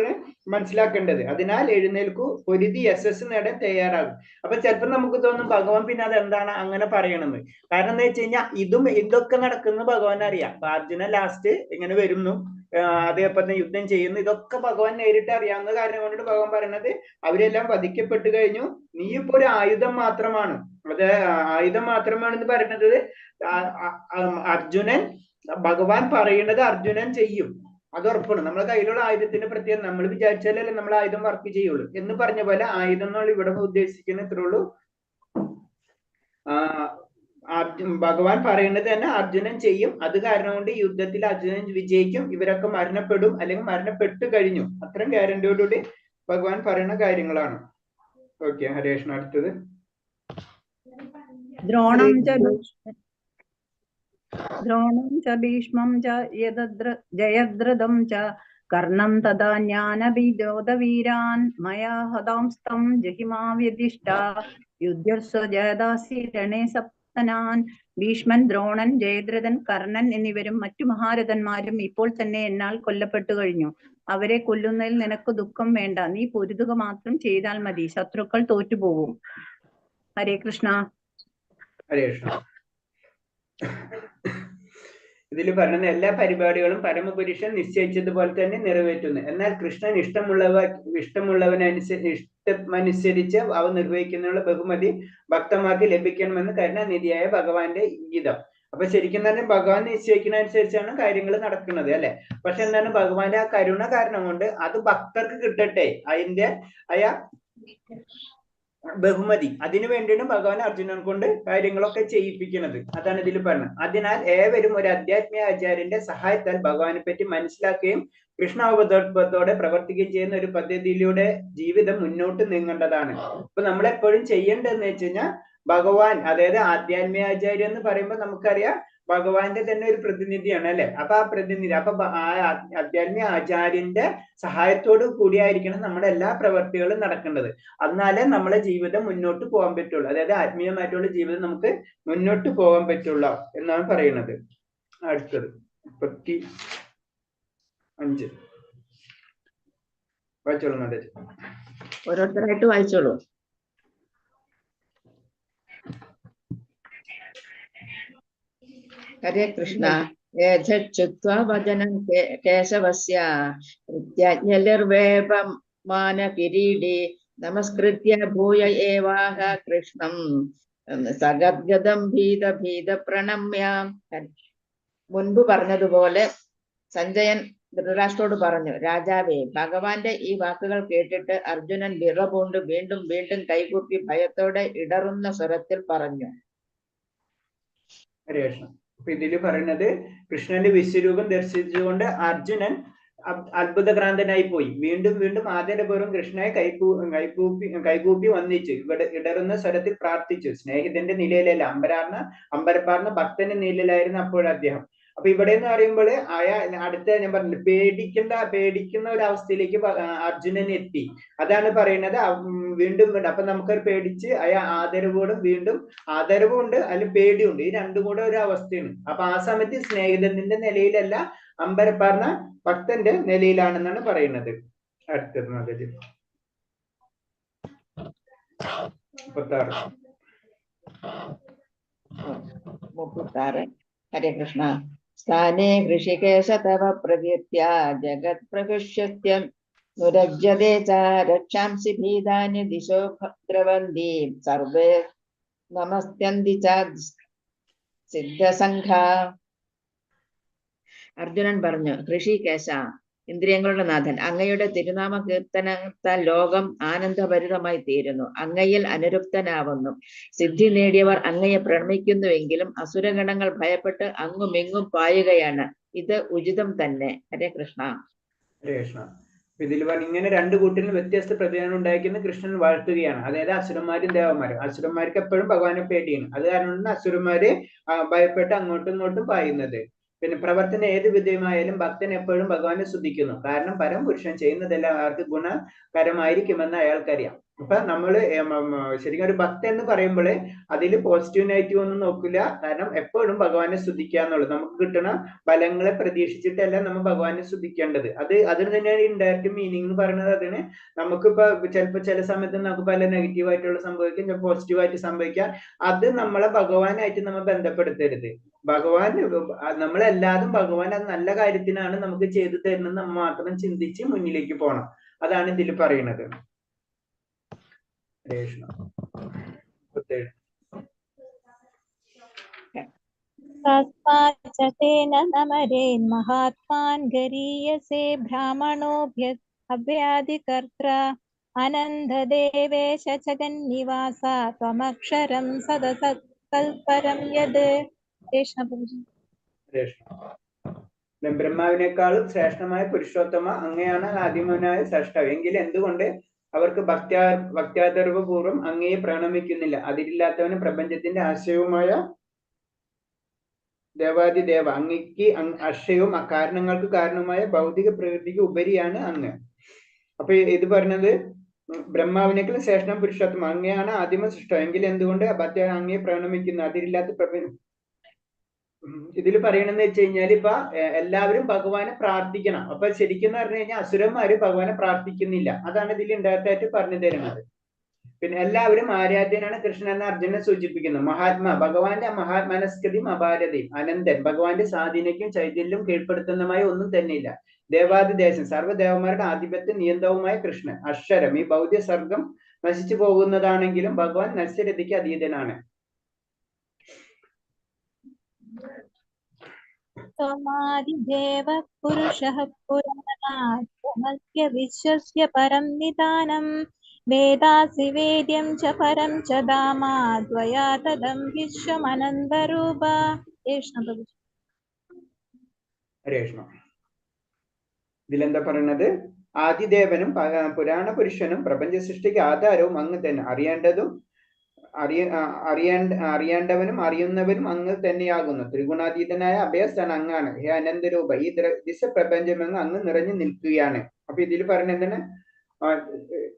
മനസ്സിലാക്കേണ്ടത്. അതിനാൽ എഴുന്നേൽക്കൂ, പൊരുതി യശസ് നേടാൻ തയ്യാറാകും. അപ്പൊ ചിലപ്പോൾ നമുക്ക് തോന്നും ഭഗവാൻ പിന്നെ അതെന്താണ് അങ്ങനെ പറയണമെന്ന്. കാരണം എന്താ വെച്ച് കഴിഞ്ഞാൽ ഇതൊക്കെ നടക്കുന്നത് ഭഗവാൻ അറിയാം. അപ്പൊ അർജുന ലാസ്റ്റ് ഇങ്ങനെ വരുന്നു, അതേപോലെ യുദ്ധം ചെയ്യുന്നു, ഇതൊക്കെ ഭഗവാൻ നേരിട്ട് അറിയാവുന്ന കാര്യം കൊണ്ടിട്ട് ഭഗവാൻ പറയുന്നത് അവരെല്ലാം വധിക്കപ്പെട്ട് കഴിഞ്ഞു, നീ ഇപ്പൊ ഒരു ആയുധം മാത്രമാണ്. അത് ആയുധം മാത്രമാണെന്ന് പറയുന്നത് അർജുനൻ, ഭഗവാൻ പറയുന്നത് അർജുനൻ ചെയ്യും, അത് ഉറപ്പാണ്. നമ്മളെ കയ്യിലുള്ള ആയുധത്തിന്റെ പ്രത്യേകം നമ്മൾ വിചാരിച്ചാലല്ലേ നമ്മൾ ആയുധം വർക്ക് ചെയ്യുള്ളൂ എന്ന് പറഞ്ഞ പോലെ ആയുധം എന്നുള്ള ഇവിടെ ഉദ്ദേശിക്കുന്ന ഇത്രേ ഉള്ളൂ. ഭഗവാൻ പറയുന്നത് തന്നെ അർജുനൻ ചെയ്യും. അത് കാരണം കൊണ്ട് യുദ്ധത്തിൽ അർജുനൻ വിജയിക്കും, ഇവരൊക്കെ മരണപ്പെടും അല്ലെങ്കിൽ മരണപ്പെട്ടു കഴിഞ്ഞു. അത്രയും ഗ്യാരണ്ടിയോടുകൂടി ഭഗവാൻ പറയുന്ന കാര്യങ്ങളാണ്. ഓക്കെ, ഹരേഷ്ണ. അടുത്തത് ദ്രോണം ച ഭീഷ്മം ച ജയദ്രഥം ച കർണം തഥാ ജ്ഞാനവിദോദവീരാൻ മയാ ഹതാംസ്തം ജഹിമാ വ്യദിഷ്ട യുദ്ധസ്വ ജയദാസി രണേ സപ്തനാൻ. ഭീഷ്മൻ, ദ്രോണൻ, ജയദ്രഥൻ, കർണൻ എന്നിവരും മറ്റു മഹാരഥന്മാരും ഇപ്പോൾ തന്നെ എന്നാൽ കൊല്ലപ്പെട്ടു കഴിഞ്ഞു. അവരെ കൊല്ലുന്നതിൽ നിനക്ക് ദുഃഖം വേണ്ട. നീ പൊരുതുക മാത്രം ചെയ്താൽ മതി. ശത്രുക്കൾ തോറ്റുപോകും. ഹരേ കൃഷ്ണ. ഹരേ കൃഷ്ണ. ഇതിൽ പറയുന്ന എല്ലാ പരിപാടികളും പരമപുരുഷൻ നിശ്ചയിച്ചതുപോലെ തന്നെ നിറവേറ്റുന്നു. എന്നാൽ കൃഷ്ണൻ ഇഷ്ടമനുസരിച്ച് അവ നിർവഹിക്കുന്നതിനുള്ള ബഹുമതി ഭക്തന്മാർക്ക് ലഭിക്കണമെന്ന് കരുണാനിധിയായ ഭഗവാന്റെ ഗീതം. അപ്പൊ ശരിക്കും തന്നെ ഭഗവാൻ നിശ്ചയിക്കുന്ന അനുസരിച്ചാണ് കാര്യങ്ങൾ നടക്കുന്നത് അല്ലെ. പക്ഷെ എന്താണ്, ഭഗവാന്റെ ആ കരുണ കാരണം കൊണ്ട് അത് ഭക്തർക്ക് കിട്ടട്ടെ, അതിന്റെ ബഹുമതി, അതിനു വേണ്ടിയാണ് ഭഗവാൻ അർജുനൻ കൊണ്ട് കാര്യങ്ങളൊക്കെ ചെയ്യിപ്പിക്കുന്നത്. അതാണ് ഇതിൽ പറഞ്ഞത്. അതിനാൽ ഏവരും ഒരു ആധ്യാത്മിക ആചാര്യന്റെ സഹായത്താൽ ഭഗവാനെ പറ്റി മനസ്സിലാക്കുകയും കൃഷ്ണാവബോധത്തോടെ പ്രവർത്തിക്കുകയും ചെയ്യുന്ന ഒരു പദ്ധതിയിലൂടെ ജീവിതം മുന്നോട്ട് നീങ്ങേണ്ടതാണ്. അപ്പൊ നമ്മളെപ്പോഴും ചെയ്യേണ്ടതെന്ന് വെച്ച് കഴിഞ്ഞാൽ ഭഗവാൻ, അതായത് ആധ്യാത്മിക ആചാര്യ എന്ന് പറയുമ്പോൾ നമുക്കറിയാം ഭഗവാന്റെ തന്നെ ഒരു പ്രതിനിധിയാണ് അല്ലെ. അപ്പൊ ആ പ്രതിനിധി, അപ്പൊ ആ ആധ്യാത്മിക ആചാര്യന്റെ സഹായത്തോടു കൂടിയായിരിക്കണം നമ്മുടെ എല്ലാ പ്രവർത്തികളും നടക്കേണ്ടത്. എന്നാലേ നമ്മളെ ജീവിതം മുന്നോട്ട് പോകാൻ പറ്റുള്ളൂ. അതായത് ആത്മീയമായിട്ടുള്ള ജീവിതം നമുക്ക് മുന്നോട്ട് പോകാൻ പറ്റുള്ളൂ എന്നാണ് പറയുന്നത്. അടുത്തത് 35 വായിച്ചോളൂ മാതാജി. ഓരോരുത്തരായിട്ട് വായിച്ചോളൂ. ഹരേ കൃഷ്ണ. ഏതച്ഛുത്വാ വചനം കേശവസ്യ പ്രത്യാജ്ഞലിർവേപമാന കിരീടേ നമസ്കൃത്യ ഭൂയ ഏവാഹ കൃഷ്ണം സഗദ്ഗതം ഭീത പ്രണമ്യ. മുൻപ് പറഞ്ഞതുപോലെ സഞ്ജയൻ ധൃതരാഷ്ട്രോട് പറഞ്ഞു, രാജാവേ, ഭഗവാന്റെ ഈ വാക്കുകൾ കേട്ടിട്ട് അർജുനൻ വിറപൂണ്ട് വീണ്ടും വീണ്ടും കൈകൂപ്പി ഭയത്തോടെ ഇടറുന്ന സ്വരത്തിൽ പറഞ്ഞു. ഹരേ കൃഷ്ണ. അപ്പൊ ഇതില് പറയുന്നത് കൃഷ്ണന്റെ വിശ്വരൂപം ദർശിച്ചുകൊണ്ട് അർജുനൻ അത്ഭുതഭ്രാന്തനായി പോയി. വീണ്ടും വീണ്ടും ആദരപൂർവ്വം കൃഷ്ണനെ കൈകൂപ്പി വന്നിച്ചു ഇടറുന്ന സ്വരത്തിൽ പ്രാർത്ഥിച്ചു. സ്നേഹിതന്റെ നിലയിലല്ല, അമ്പരപ്പാർന്ന ഭക്തന്റെ നിലയിലായിരുന്നു അപ്പോൾ അദ്ദേഹം. അപ്പൊ ഇവിടെ എന്ന് പറയുമ്പോൾ അടുത്ത ഞാൻ പറഞ്ഞു പേടിക്കുന്ന ഒരു അവസ്ഥയിലേക്ക് അർജുനൻ എത്തി. അതാണ് പറയുന്നത് വീണ്ടും അപ്പൊ നമുക്കൊരു പേടിച്ച് ആദരവോടും വീണ്ടും ആദരവും ഉണ്ട്, അതിൽ പേടിയുണ്ട്, ഈ രണ്ടും കൂടെ ഒരു അവസ്ഥയാണ്. അപ്പൊ ആ സമയത്ത് സ്നേഹിതന്റെ നിലയിലല്ല, അമ്പരപ്പാർന്ന ഭക്തന്റെ നിലയിലാണെന്നാണ് പറയുന്നത്. അടുത്തത് മകജ് 36. ഹരേ കൃഷ്ണ. സ്ഥാനേ ഋഷികേശ തവ പ്രകീർത്യ ജഗത് പ്രഹുഷ്യത്യം നുരജ്യതേ ച രക്ഷാംസി ഭീതാനി ദിശോ ദ്രവന്തി സർവേ നമസ്ത്യന്തി ച സിദ്ധസംഘ. അർജുനൻ പറഞ്ഞു, ഋഷികേശ, ഇന്ദ്രിയങ്ങളുടെ നാഥൻ, അങ്ങയുടെ തിരുനാമ കീർത്തനത്താൽ ലോകം ആനന്ദഭരിതമായി തീരുന്നു. അങ്ങയിൽ അനുരക്തനാവുന്നു. സിദ്ധി നേടിയവർ അങ്ങയെ പ്രണമിക്കുന്നുവെങ്കിലും അസുരഗണങ്ങൾ ഭയപ്പെട്ട് അങ്ങുമിങ്ങും പായുകയാണ്. ഇത് ഉചിതം തന്നെ. ഹരേ കൃഷ്ണ. ഹരേ കൃഷ്ണ. ഇതിൽ പറഞ്ഞ ഇങ്ങനെ രണ്ടു കൂട്ടരിലും വ്യത്യസ്ത പ്രതികരണം ഉണ്ടായിരിക്കുന്ന കൃഷ്ണൻ വാഴ്ത്തുകയാണ്. അതായത് അസുരന്മാരും ദേവന്മാരും. അസുരന്മാർക്ക് എപ്പോഴും ഭഗവാനെ പേടിയാണ്. അത് കാരണം അസുരന്മാര് ഭയപ്പെട്ട് അങ്ങോട്ടും ഇങ്ങോട്ടും പായുന്നത്. പിന്നെ പ്രവർത്തനം ഏത് വിധേയമായാലും ഭക്തൻ എപ്പോഴും ഭഗവാനെ സ്തുതിക്കുന്നു. കാരണം പരമപുരുഷൻ ചെയ്യുന്നതെല്ലാം അയാൾക്ക് ഗുണകരമായിരിക്കുമെന്ന് അയാൾക്കറിയാം. അപ്പൊ നമ്മള് ശരിക്കും ഒരു ഭക്തൻ എന്ന് പറയുമ്പോൾ അതിൽ പോസിറ്റീവ് നെഗറ്റീവ് ഒന്നും നോക്കില്ല. കാരണം എപ്പോഴും ഭഗവാനെ സ്തുതിക്കുക എന്നുള്ളത്. നമുക്ക് കിട്ടുന്ന ഫലങ്ങളെ പ്രതീക്ഷിച്ചിട്ടല്ല നമ്മൾ ഭഗവാനെ സ്തുതിക്കേണ്ടത്. അതിന് തന്നെയാണ് ഇൻഡയറക്റ്റ് മീനിങ് എന്ന് പറയുന്നത്. അതിന് നമുക്കിപ്പോ ചിലപ്പോൾ ചില സമയത്ത് നമുക്ക് പല നെഗറ്റീവ് ആയിട്ടുള്ള സംഭവിക്കാം, പോസിറ്റീവ് ആയിട്ട് സംഭവിക്കാം. അത് നമ്മളെ ഭഗവാനായിട്ട് നമ്മൾ ബന്ധപ്പെടുത്തരുത്. ഭഗവാൻ നമ്മളെല്ലാതും ഭഗവാൻ അത് നല്ല കാര്യത്തിനാണ് നമുക്ക് ചെയ്തു തരുന്നത് നമ്മൾ മാത്രം ചിന്തിച്ച് മുന്നിലേക്ക് പോകണം. അതാണ് ഇതിൽ പറയുന്നത്. മഹാത്മാൻ ഗരീയസേ ബ്രാഹ്മണോഭ്യവ്യാധികർത്ര അനന്തദേവേശ ജഗന്നിവാസ ത്വമക്ഷരം സദസൽപരം യത്. ബ്രഹ്മാവിനേക്കാളും ശ്രേഷ്ഠമായ പുരുഷോത്തമ, അങ്ങയാണ് ആദിമനായ ശ്രേഷ്ഠ. എങ്കിൽ എന്തുകൊണ്ട് അവർക്ക് ഭക്ത്യാദർവപൂർവ്വം അങ്ങയെ പ്രണമിക്കുന്നില്ല? അതിരില്ലാത്തവന് പ്രപഞ്ചത്തിന്റെ ആശയവുമായ ദേവാദിദേവ, അങ്ങയ്ക്ക് ആശയവും കാരണങ്ങൾക്ക് കാരണമായ ഭൗതിക പ്രകൃതിക്ക് ഉപരിയാണ് അങ്ങ്. അപ്പൊ ഇത് പറഞ്ഞത് ബ്രഹ്മാവിനേക്കാൾ ശ്രേഷ്ഠം പുരുഷോത്തമ, അങ്ങയാണ് ആദിമ സൃഷ്ടം. എങ്കിൽ എന്തുകൊണ്ട് അങ്ങയെ പ്രണമിക്കുന്നു? അതിരില്ലാത്ത പ്രപഞ്ചം. ഇതിൽ പറയണെന്ന് വെച്ച് കഴിഞ്ഞാൽ ഇപ്പൊ എല്ലാവരും ഭഗവാനെ പ്രാർത്ഥിക്കണം. അപ്പൊ ശരിക്കും പറഞ്ഞു കഴിഞ്ഞാൽ അസുരന്മാര് ഭഗവാനെ പ്രാർത്ഥിക്കുന്നില്ല. അതാണ് ഇതിൽ ഇൻഡയറക്റ്റ് പറഞ്ഞു തരുന്നത്. പിന്നെ എല്ലാവരും ആരാധ്യനാണ് കൃഷ്ണൻ എന്ന് അർജുനനെ സൂചിപ്പിക്കുന്നു. മഹാത്മാ, ഭഗവാന്റെ മനസ്കൃതിയും അപാരതയും അനന്തൻ, ഭഗവാന്റെ സ്വാധീനയ്ക്കും ചൈതന്യവും കീഴ്പ്പെടുത്തുന്നതുമായ ഒന്നും തന്നെയില്ല. ദേവാദിദേശം, സർവ്വദേവന്മാരുടെ ആധിപത്യ നിയന്ത്രവുമായ കൃഷ്ണൻ. അക്ഷരം, ഈ ഭൗതിക സർഗം നശിച്ചു പോകുന്നതാണെങ്കിലും ഭഗവാൻ നശ്വരതയ്ക്ക് അതീതനാണ്. त्वमादिदेव पुरुषः पुराणात् विश्वस्य परं निदानं वेदासि वेद्यं च परं च धाम त्वया तदं विश्वमनन्तरूप. ഹരേ കൃഷ്ണ. ഇതിലെന്താ പറയുന്നത്? ആദിദേവനും പുരാണ പുരുഷനും പ്രപഞ്ച സൃഷ്ടിക്ക് ആധാരവും അങ്ങ് തന്നെ. അറിയേണ്ടവനും അറിയുന്നവനും അങ്ങ് തന്നെയാകുന്നു. ത്രിഗുണാതീതനായ അഭയസ്ഥാൻ അങ്ങാണ്. ഹേ അനന്തരൂപ, ഈ പ്രപഞ്ചമെന്ന് അങ്ങ് നിറഞ്ഞു നിൽക്കുകയാണ്. അപ്പൊ ഇതിൽ പറഞ്ഞ എന്താണ്?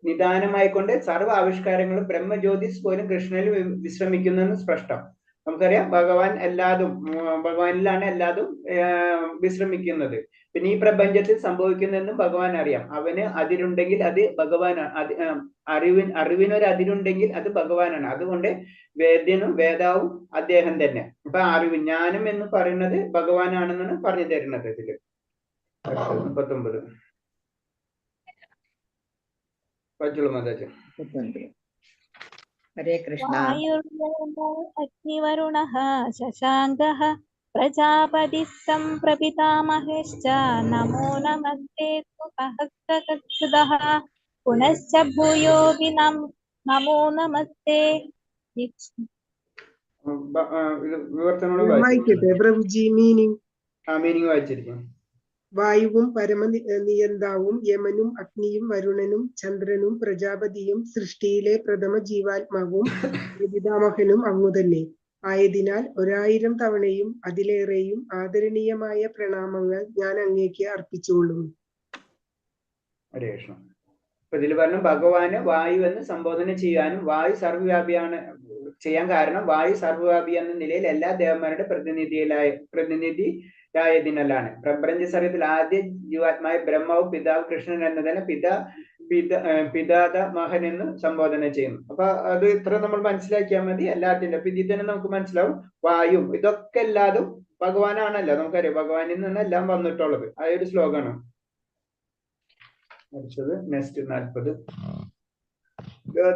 നിദാനമായിക്കൊണ്ട് സർവ്വ ആവിഷ്കാരങ്ങളും ബ്രഹ്മജ്യോതിസ് പോലും കൃഷ്ണനിൽ വിശ്രമിക്കുന്നെന്ന് സ്പഷ്ടം. നമുക്കറിയാം ഭഗവാനിലാണ് എല്ലാതും വിശ്രമിക്കുന്നത്. പിന്നെ ഈ പ്രപഞ്ചത്തിൽ സംഭവിക്കുന്നതെന്നും ഭഗവാൻ അറിയാം. അവന് അതിരുണ്ടെങ്കിൽ അത് ഭഗവാനാണ്. അറിവിനൊരു അതിരുണ്ടെങ്കിൽ അത് ഭഗവാനാണ്. അതുകൊണ്ട് വേദ്യനും വേദാവും അദ്ദേഹം തന്നെ. അപ്പൊ അറിവ് ജ്ഞാനം എന്ന് പറയുന്നത് ഭഗവാനാണെന്നാണ് പറഞ്ഞു തരുന്നത് ഇതില്. 39 വായിച്ചോളൂ മാതാജി. ഹരേ കൃഷ്ണ. വായുർവരുണോ അഗ്നിവരുണഃ ശശാങ്കഃ പ്രജാപതിഃ സംപ്രപിതാമഹശ്ച നമോ നമസ്തേ സഹസ്രകൃതഃ പുനശ്ച ഭൂയോപി നമോ നമസ്തേ. വിവർത്തനോട് വായിക്കട്ടെ പ്രഭുജി? Meaning meaning വായിച്ചിരിക്കും. വായുവും പരമനിയന്താവും യമനും അഗ്നിയും വരുണനും ചന്ദ്രനും പ്രജാപതിയും സൃഷ്ടിയിലെ പ്രഥമ ജീവാത്മാവും പിതാമഹനും അങ്ങു തന്നെ ആയതിനാൽ 1000 തവണയും അതിലേറെയും ആദരണീയമായ പ്രണാമങ്ങൾ ഞാൻ അങ്ങേക്ക് അർപ്പിച്ചുകൊള്ളുന്നു. ഹരേ കൃഷ്ണ. അപ്പൊ ഇതിൽ പറഞ്ഞു ഭഗവാന് വായു എന്ന് സംബോധന ചെയ്യാനും വായു സർവ്വവ്യാപിയാണ് ചെയ്യാൻ കാരണം വായു സർവ്വവ്യാപി എന്ന നിലയിൽ എല്ലാ ദേവന്മാരുടെ പ്രതിനിധിയായതിനാലാണ്. പ്രപഞ്ച സർവ്വത്തിൽ ആദ്യ ജീവാത്മായ ബ്രഹ്മാവ് പിതാവ് കൃഷ്ണൻ എന്നതിനെ പിതാമഹൻ എന്ന് സംബോധന ചെയ്യുന്നു. അപ്പൊ അത് ഇത്ര നമ്മൾ മനസ്സിലാക്കിയാൽ മതി. എല്ലാത്തിന്റെ അപ്പൊ ഇതിൽ തന്നെ നമുക്ക് മനസ്സിലാവും വായു ഇതൊക്കെ എല്ലാതും ഭഗവാനാണല്ലോ. നമുക്കറിയാം ഭഗവാനിൽ നിന്ന് എല്ലാം വന്നിട്ടുള്ളത്. ആ ഒരു ശ്ലോകമാണ്. നെക്സ്റ്റ് 40.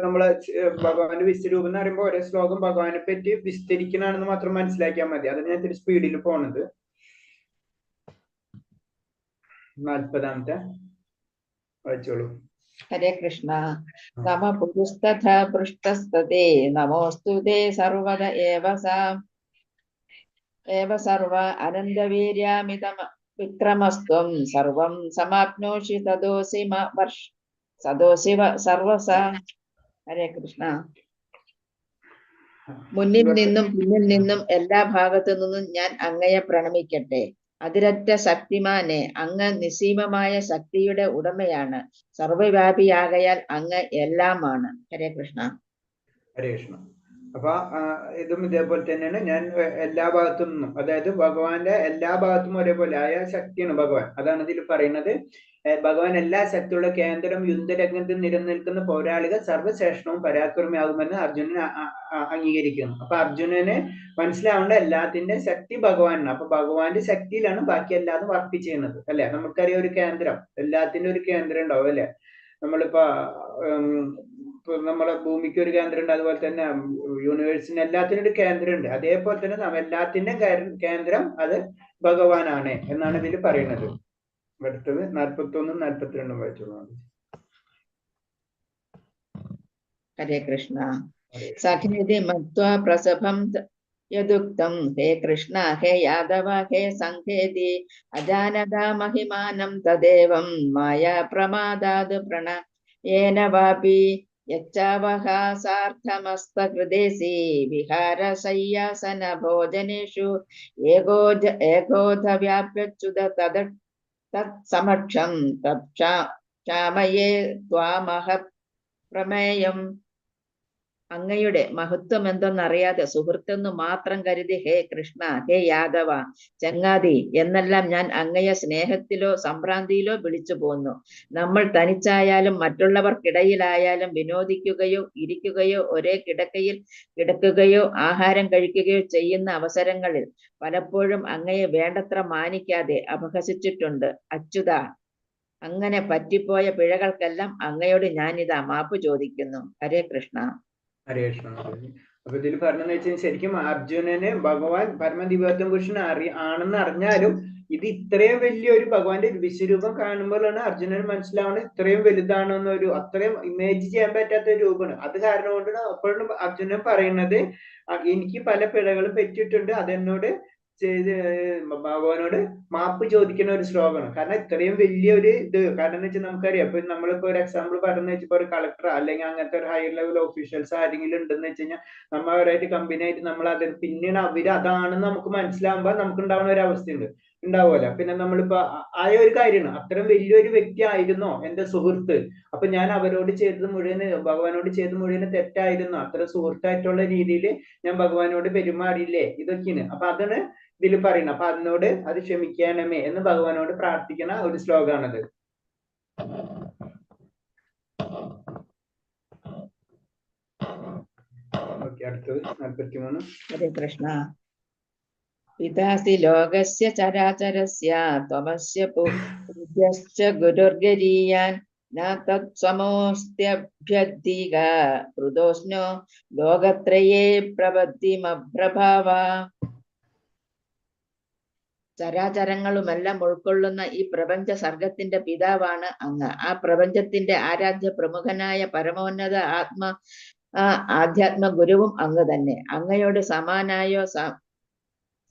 നമ്മള് ഭഗവാന്റെ വിശ്വരൂപം എന്ന് പറയുമ്പോൾ ഓരോ ശ്ലോകം ഭഗവാനെ പറ്റി വിസ്തരിക്കണമെന്ന് മാത്രം മനസ്സിലാക്കിയാൽ മതി. അതിന് ഞാൻ ഇത്തിരി സ്പീഡിൽ പോണത്. 40 വായിച്ചോളൂ. ഹരേ കൃഷ്ണ. നമ പുരുസ്തഥ പൃഷ്ടസ്തതേ നമോസ്തുതേ സർവദ ഏവ സർവ അനന്തവീര്യാമിതം വിക്രമസ്ത്വം സർവം സമാപ്നോഷി തദോസി സർവസ. ഹരേ കൃഷ്ണ. മുന്നിൽ നിന്നും പിന്നിൽ നിന്നും എല്ലാ ഭാഗത്തു നിന്നും ഞാൻ അങ്ങയെ പ്രണമിക്കട്ടെ. അതിരറ്റ ശക്തിമാനെ, അങ്ങ് നിസ്സീമമായ ശക്തിയുടെ ഉടമയാണ്. സർവ്വവ്യാപിയാകയാൽ അങ്ങ് എല്ലാമാണ്. ഹരേ കൃഷ്ണ. ഹരേ കൃഷ്ണ. അപ്പൊ ഇതും ഇതേപോലെ തന്നെയാണ്. ഞാൻ എല്ലാ ഭാഗത്തു നിന്നും, അതായത് ഭഗവാന്റെ എല്ലാ ഭാഗത്തും ഒരേപോലെ ആയ ശക്തിയാണ് ഭഗവാൻ. അതാണ് ഇതിൽ പറയുന്നത്. ഭഗവാൻ എല്ലാ ശക്തിയുള്ള കേന്ദ്രം യുദ്ധരംഗത്ത് നിലനിൽക്കുന്ന പൗരാളിക സർവ്വശ്രേഷ്ഠവും പരാക്രമിയാകുമെന്ന് അർജുനൻ അംഗീകരിക്കുന്നു. അപ്പൊ അർജുനന് മനസ്സിലാവേണ്ട എല്ലാത്തിന്റെ ശക്തി ഭഗവാനാണ്. അപ്പൊ ഭഗവാന്റെ ശക്തിയിലാണ് ബാക്കി എല്ലാതും വർക്ക് ചെയ്യുന്നത് അല്ലെ. നമുക്കറിയാം ഒരു കേന്ദ്രം, എല്ലാത്തിന്റെ ഒരു കേന്ദ്രം ഉണ്ടാവും അല്ലെ. നമ്മളിപ്പോ നമ്മളെ ഭൂമിക്ക് ഒരു കേന്ദ്രം ഉണ്ട്, അതുപോലെ തന്നെ യൂണിവേഴ്സിന് എല്ലാത്തിനും ഒരു കേന്ദ്രം ഉണ്ട്. അതേപോലെ തന്നെ എല്ലാത്തിന്റെ കേന്ദ്രം അത് ഭഗവാനാണ് എന്നാണ് ഇതിൽ പറയുന്നത്. അടുത്തത് 41 42 വായിച്ചോളൂ. ഹരേ കൃഷ്ണ. സഖേതി മത്വാ പ്രസഭം യദുക്തം ഹേ കൃഷ്ണ ഹേ യാദവ ഹേ സംഖേതി അജാനതാ മഹിമാനം തദേവം മായാ പ്രമാദാത് പ്രണയേന വാപി യച്ചാവഹാസാർത്ഥമസ്തകൃദേസി വിഹാരശയ്യാസന ഭോജനേഷു ഏകോധ വ്യാപ്യച്യുത തത്സമക്ഷം തക്ഷാമയേ ത്വാമഹ പ്രമേയം. അങ്ങയുടെ മഹത്വം എന്തെന്നറിയാതെ സുഹൃത്തെന്ന് മാത്രം കരുതി ഹേ കൃഷ്ണ ഹേ യാദവ ചങ്ങാതി എന്നെല്ലാം ഞാൻ അങ്ങയെ സ്നേഹത്തിലോ സംഭ്രാന്തിയിലോ വിളിച്ചു പോന്നു. നമ്മൾ തനിച്ചായാലും മറ്റുള്ളവർക്കിടയിലായാലും വിനോദിക്കുകയോ ഇരിക്കുകയോ ഒരേ കിടക്കയിൽ കിടക്കുകയോ ആഹാരം കഴിക്കുകയോ ചെയ്യുന്ന അവസരങ്ങളിൽ പലപ്പോഴും അങ്ങയെ വേണ്ടത്ര മാനിക്കാതെ അപഹസിച്ചിട്ടുണ്ട്. അച്യുത, അങ്ങനെ പറ്റിപ്പോയ പിഴകൾക്കെല്ലാം അങ്ങയോട് ഞാനിതാ മാപ്പ് ചോദിക്കുന്നു. ഹരേ കൃഷ്ണ. ഹരേ കൃഷ്ണ. അപ്പൊ ഇതിൽ പറഞ്ഞെന്ന് വെച്ചാൽ ശരിക്കും അർജുനന് ഭഗവാൻ പരമദിവ്യത്വ പുരുഷൻ ആണെന്ന് അറിഞ്ഞാലും ഇത് ഇത്രയും വലിയൊരു ഭഗവാന്റെ വിശ്വരൂപം കാണുമ്പോഴാണ് അർജുനന് മനസ്സിലാവുന്നത് ഇത്രയും വലുതാണെന്നൊരു അത്രയും ഇമേജ് ചെയ്യാൻ പറ്റാത്ത ഒരു രൂപമാണ്. അത് കാരണം കൊണ്ടാണ് അപ്പോഴും അർജുനൻ പറയുന്നത് എനിക്ക് പല പിഴകളും പറ്റിയിട്ടുണ്ട്, അതെന്നോട് ഭഗവാനോട് മാപ്പ് ചോദിക്കുന്ന ഒരു ശ്ലോകമാണ്. കാരണം ഇത്രയും വലിയൊരു ഇത്, കാരണം എന്ന് വെച്ചാൽ നമുക്കറിയാം ഇപ്പൊ നമ്മളിപ്പോ ഒരു എക്സാമ്പിൾ പറഞ്ഞു വെച്ചപ്പോ ഒരു കളക്ടർ അല്ലെങ്കിൽ അങ്ങനത്തെ ഒരു ഹയർ ലെവൽ ഓഫീഷ്യൽസ് ആരെങ്കിലും ഉണ്ടെന്ന് വെച്ച് കഴിഞ്ഞാൽ നമ്മൾ അവരായിട്ട് കമ്പനി ആയിട്ട് നമ്മൾ അത് പിന്നീട് അവര് അതാണെന്ന് നമുക്ക് മനസ്സിലാവുമ്പോൾ നമുക്ക് ഉണ്ടാവുന്ന ഒരു അവസ്ഥയുണ്ട്, ഉണ്ടാവുമല്ലോ. പിന്നെ നമ്മളിപ്പോ ആയ ഒരു കാര്യമാണ്, അത്രയും വലിയൊരു വ്യക്തി ആയിരുന്നോ എന്റെ സുഹൃത്ത്, അപ്പൊ ഞാൻ അവരോട് ചെയ്തത് മുഴുവന് ഭഗവാനോട് ചെയ്തത് മുഴുവന് തെറ്റായിരുന്നു, അത്ര സുഹൃത്തായിട്ടുള്ള രീതിയിൽ ഞാൻ ഭഗവാനോട് പെരുമാറിയില്ലേ, ഇതൊക്കെയാണ്. അപ്പൊ അതാണ് ഇതിൽ പറയുന്നത്. അപ്പൊ അതിനോട് അത് ക്ഷമിക്കണമേ എന്ന് ഭഗവാനോട് പ്രാർത്ഥിക്കുന്ന ഒരു ശ്ലോകമാണത്. ഓക്കെ, അടുത്തത് 43. ഹരേ കൃഷ്ണ. പിതാസി ലോകസ്യ ചരാചരസ്യ ത്വമസ്യ പൂജ്യശ്ച ഗുരുർഗരീയാൻ ന തത്സമോസ്ത്യഭ്യധിക കൃതോസ്നോ ലോകത്രയേ പ്രബദ്ധിമഭ്രഭാവ. ചരാചരങ്ങളുമെല്ലാം ഉൾക്കൊള്ളുന്ന ഈ പ്രപഞ്ച സർഗത്തിന്റെ പിതാവാണ് അങ്ങ്. ആ പ്രപഞ്ചത്തിന്റെ ആരാധ്യ പ്രമുഖനായ പരമോന്നത ആധ്യാത്മ ഗുരുവും അങ്ങ് തന്നെ. അങ്ങയോട്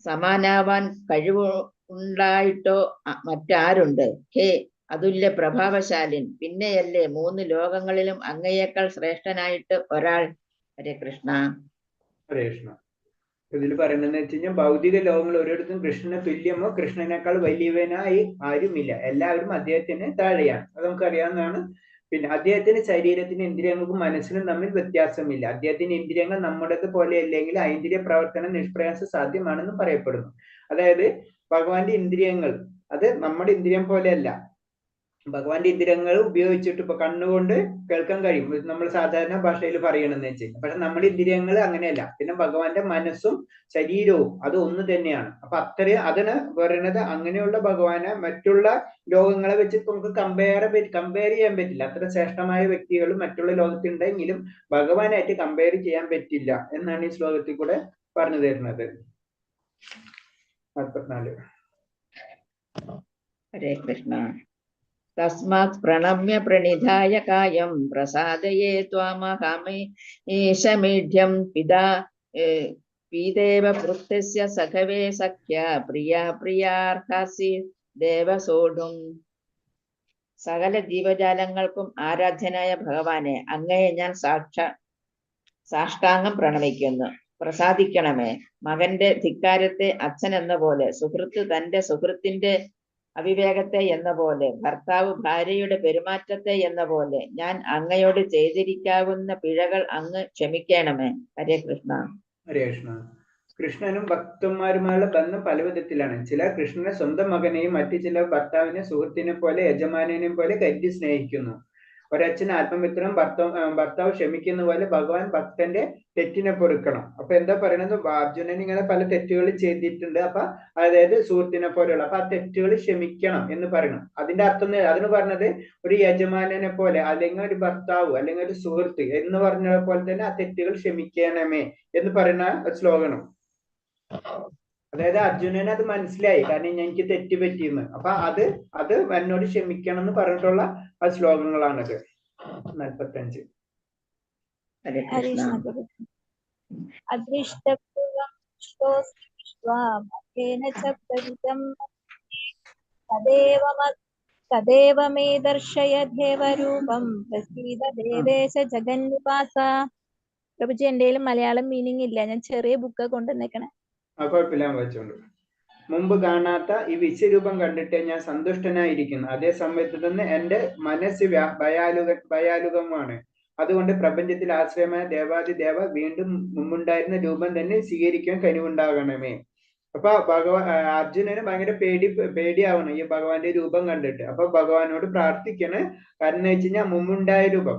സമാനാവാൻ കഴിവുണ്ടായിട്ടോ മറ്റാരുണ്ട്? ഹേ അതുല്യ പ്രഭാവശാലിൻ, പിന്നെയല്ലേ 3 ലോകങ്ങളിലും അങ്ങയേക്കാൾ ശ്രേഷ്ഠനായിട്ട് ഒരാൾ? ഹരേ കൃഷ്ണ. ഹരേ കൃഷ്ണ. ഇതിൽ പറയുന്നതെന്ന് വെച്ച് കഴിഞ്ഞാൽ ഭൗതിക ലോകങ്ങൾ ഒരിടത്തും കൃഷ്ണനെ തുല്യമോ കൃഷ്ണനേക്കാൾ വലിയവനായി ആരുമില്ല. എല്ലാവരും അദ്ദേഹത്തിന് താഴെയാണ്. അത് നമുക്കറിയാവുന്നതാണ്. പിന്നെ അദ്ദേഹത്തിന്റെ ശരീരത്തിന് ഇന്ദ്രിയങ്ങൾക്കും മനസ്സിനും തമ്മിൽ വ്യത്യാസമില്ല. അദ്ദേഹത്തിന്റെ ഇന്ദ്രിയങ്ങൾ നമ്മുടേത് പോലെ അല്ലെങ്കിൽ ഐന്ദ്രിയ പ്രവർത്തനം നിഷ്പ്രയാസം സാധ്യമാണെന്നും പറയപ്പെടുന്നു. അതായത് ഭഗവാന്റെ ഇന്ദ്രിയങ്ങൾ അത് നമ്മുടെ ഇന്ദ്രിയം പോലെയല്ല. ഭഗവാന്റെ ഇന്ദ്രിയങ്ങൾ ഉപയോഗിച്ചിട്ട് ഇപ്പൊ കണ്ണുകൊണ്ട് കേൾക്കാൻ കഴിയും, നമ്മൾ സാധാരണ ഭാഷയിൽ പറയണമെന്ന് വെച്ചാൽ. പക്ഷെ നമ്മുടെ ഇന്ദ്രിയങ്ങൾ അങ്ങനെയല്ല. പിന്നെ ഭഗവാന്റെ മനസ്സും ശരീരവും അത് ഒന്ന് തന്നെയാണ്. അപ്പൊ അത്രയും അതിന് പറയുന്നത് അങ്ങനെയുള്ള ഭഗവാനെ മറ്റുള്ള ലോകങ്ങളെ വെച്ച് നമുക്ക് കമ്പയർ ചെയ്യാൻ പറ്റില്ല. അത്ര ശ്രേഷ്ഠമായ വ്യക്തികളും മറ്റുള്ള ലോകത്തുണ്ടെങ്കിലും ഭഗവാനായിട്ട് കമ്പയർ ചെയ്യാൻ പറ്റില്ല എന്നാണ് ഈ ശ്ലോകത്തിൽ കൂടെ പറഞ്ഞു തരുന്നത്. 44. ഹരേ കൃഷ്ണ. തസ്മാത് പ്രണമ്യ പ്രണിധായ കായം പ്രസാദയേ ത്വാമഹമീശമീഢ്യം പീതേവ പൃഥ്യസ്യ സഖവേ സഖ്യ പ്രിയാർഹാസി ദേവസോഢും. സകല ജീവജാലങ്ങൾക്കും ആരാധ്യനായ ഭഗവാനെ, അങ്ങയെ ഞാൻ സാഷ്ടാംഗം പ്രണമിക്കുന്നു. പ്രസാദിക്കണമേ. മകന്റെ ധിക്കാരത്തെ അച്ഛൻ എന്ന പോലെ, സുഹൃത്ത് തന്റെ സുഹൃത്തിന്റെ അവിവേകത്തെ എന്ന പോലെ, ഭർത്താവ് ഭാര്യയുടെ പെരുമാറ്റത്തെ എന്ന പോലെ ഞാൻ അങ്ങയോട് ചെയ്തിരിക്കാവുന്ന പിഴകൾ അങ്ങ് ക്ഷമിക്കണമേ. ഹരേ കൃഷ്ണ. ഹരേ കൃഷ്ണ. കൃഷ്ണനും ഭക്തന്മാരുമായുള്ള ബന്ധം പല വിധത്തിലാണ്. ചിലർ കൃഷ്ണനെ സ്വന്തം മകനെയും മറ്റു ചിലർ ഭർത്താവിനെ സുഹൃത്തിനെ പോലെ യജമാനെയും പോലെ കരുതി സ്നേഹിക്കുന്നു. ഒരച്ഛൻ ആത്മമിത്രം ഭർത്താവ് ക്ഷമിക്കുന്ന പോലെ ഭഗവാൻ ഭക്തന്റെ തെറ്റിനെ പൊറുക്കണം. അപ്പൊ എന്താ പറയുന്നത്, അർജുനൻ ഇങ്ങനെ പല തെറ്റുകൾ ചെയ്തിട്ടുണ്ട്. അപ്പൊ അതായത് സുഹൃത്തിനെ പോലെയുള്ള, അപ്പൊ ആ തെറ്റുകൾ ക്ഷമിക്കണം എന്ന് പറയണം. അതിന്റെ അർത്ഥം അതിന് പറഞ്ഞത് ഒരു യജമാനനെ പോലെ അല്ലെങ്കിൽ ഒരു ഭർത്താവ് അല്ലെങ്കിൽ ഒരു സുഹൃത്ത് എന്ന് പറഞ്ഞ പോലെ തന്നെ ആ തെറ്റുകൾ ക്ഷമിക്കണമേ എന്ന് പറയുന്ന ശ്ലോകനം. അതായത് അർജുനന് അത് മനസ്സിലായി, കാരണം എനിക്ക് തെറ്റ് പറ്റിയെന്ന്. അപ്പൊ അത് എന്നോട് ക്ഷമിക്കണം എന്ന് പറഞ്ഞിട്ടുള്ള ആ ശ്ലോകങ്ങളാണത്. 45. തദേവ മേ ദർശയ ദേവരൂപം പ്രസീദ ദേവേശ ജഗന്നിവാസ. പ്രഭുജി, എന്റെ മലയാളം മീനിങ് ഇല്ല, ഞാൻ ചെറിയ ബുക്ക് കൊണ്ടുവന്നേക്കണേ. കുഴപ്പമില്ല, വായിച്ചോണ്ട്. മുമ്പ് കാണാത്ത ഈ വിശ്വരൂപം കണ്ടിട്ട് ഞാൻ സന്തുഷ്ടനായിരിക്കുന്നു. അതേ സമയത്ത് തന്നെ എന്റെ മനസ്സ് ഭയാലുകമാണ്. അതുകൊണ്ട് പ്രപഞ്ചത്തിൽ ആശ്രയമായ ദേവാദിദേവ വീണ്ടും മുമ്പുണ്ടായിരുന്ന രൂപം തന്നെ സ്വീകരിക്കാൻ കഴിവുണ്ടാകണമേ. അപ്പൊ അർജുനന് ഭയങ്കര പേടിയാവണം ഈ ഭഗവാന്റെ രൂപം കണ്ടിട്ട്. അപ്പൊ ഭഗവാനോട് പ്രാർത്ഥിക്കണേ. കാരണം എന്ന് വെച്ച് കഴിഞ്ഞാൽ മുമ്പുണ്ടായ രൂപം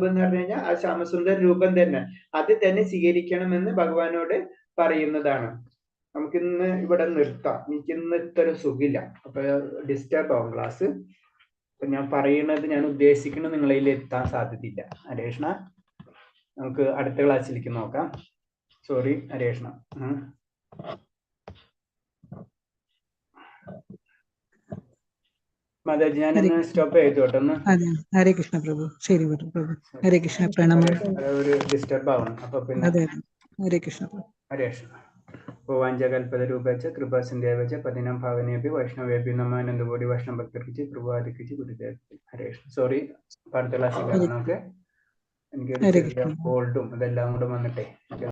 എന്ന് പറഞ്ഞു കഴിഞ്ഞാൽ ആ ശ്യാമസുന്ദര രൂപം തന്നെ അത് തന്നെ സ്വീകരിക്കണമെന്ന് ഭഗവാനോട് പറയുന്നതാണ്. നമുക്കിന്ന് ഇവിടെ നിർത്താം. എനിക്കിന്ന് ഇത്ര സുഖമില്ല, അപ്പൊ ഡിസ്റ്റർബ് ആവും ക്ലാസ്. അപ്പൊ ഞാൻ പറയുന്നത്, ഞാൻ ഉദ്ദേശിക്കുന്നത് നിങ്ങളിൽ എത്താൻ സാധ്യതയില്ല. ഹരേ കൃഷ്ണ. നമുക്ക് അടുത്ത ക്ലാസ്സിലേക്ക് നോക്കാം. സോറി. ഹരേ കൃഷ്ണ. മാതാജി, ഞാനൊന്ന് സ്റ്റോപ്പ് ചെയ്തോട്ടെ ഒന്ന്. ഹരേ കൃഷ്ണ പ്രഭു. ശരി പ്രഭു. ഹരേ കൃഷ്ണ. പ്രണാമം. ഒരു ഡിസ്റ്റർബ് ആവണം. അപ്പൊ പിന്നെ ഹരേ കൃഷ്ണ. ഹരേ കൃഷ്ണ. വാഞ്ചകൽപതരൂപേച്ച കൃപാസിന്ദേവച്ച പതിനാം ഭാവനേപി വൈഷ്ണവേപി നമാനന്ദകോടി വൈഷ്ണവ ഭക്തർക്കിച്ച് പ്രഭാതിക്കിച്ച് ഗുരുദേവ. ഹരേ കൃഷ്ണ. സോറി, അടുത്ത ക്ലാസ്സിൽ നമുക്ക് എനിക്ക് കോൾഡും അതെല്ലാം കൂടെ വന്നിട്ടേ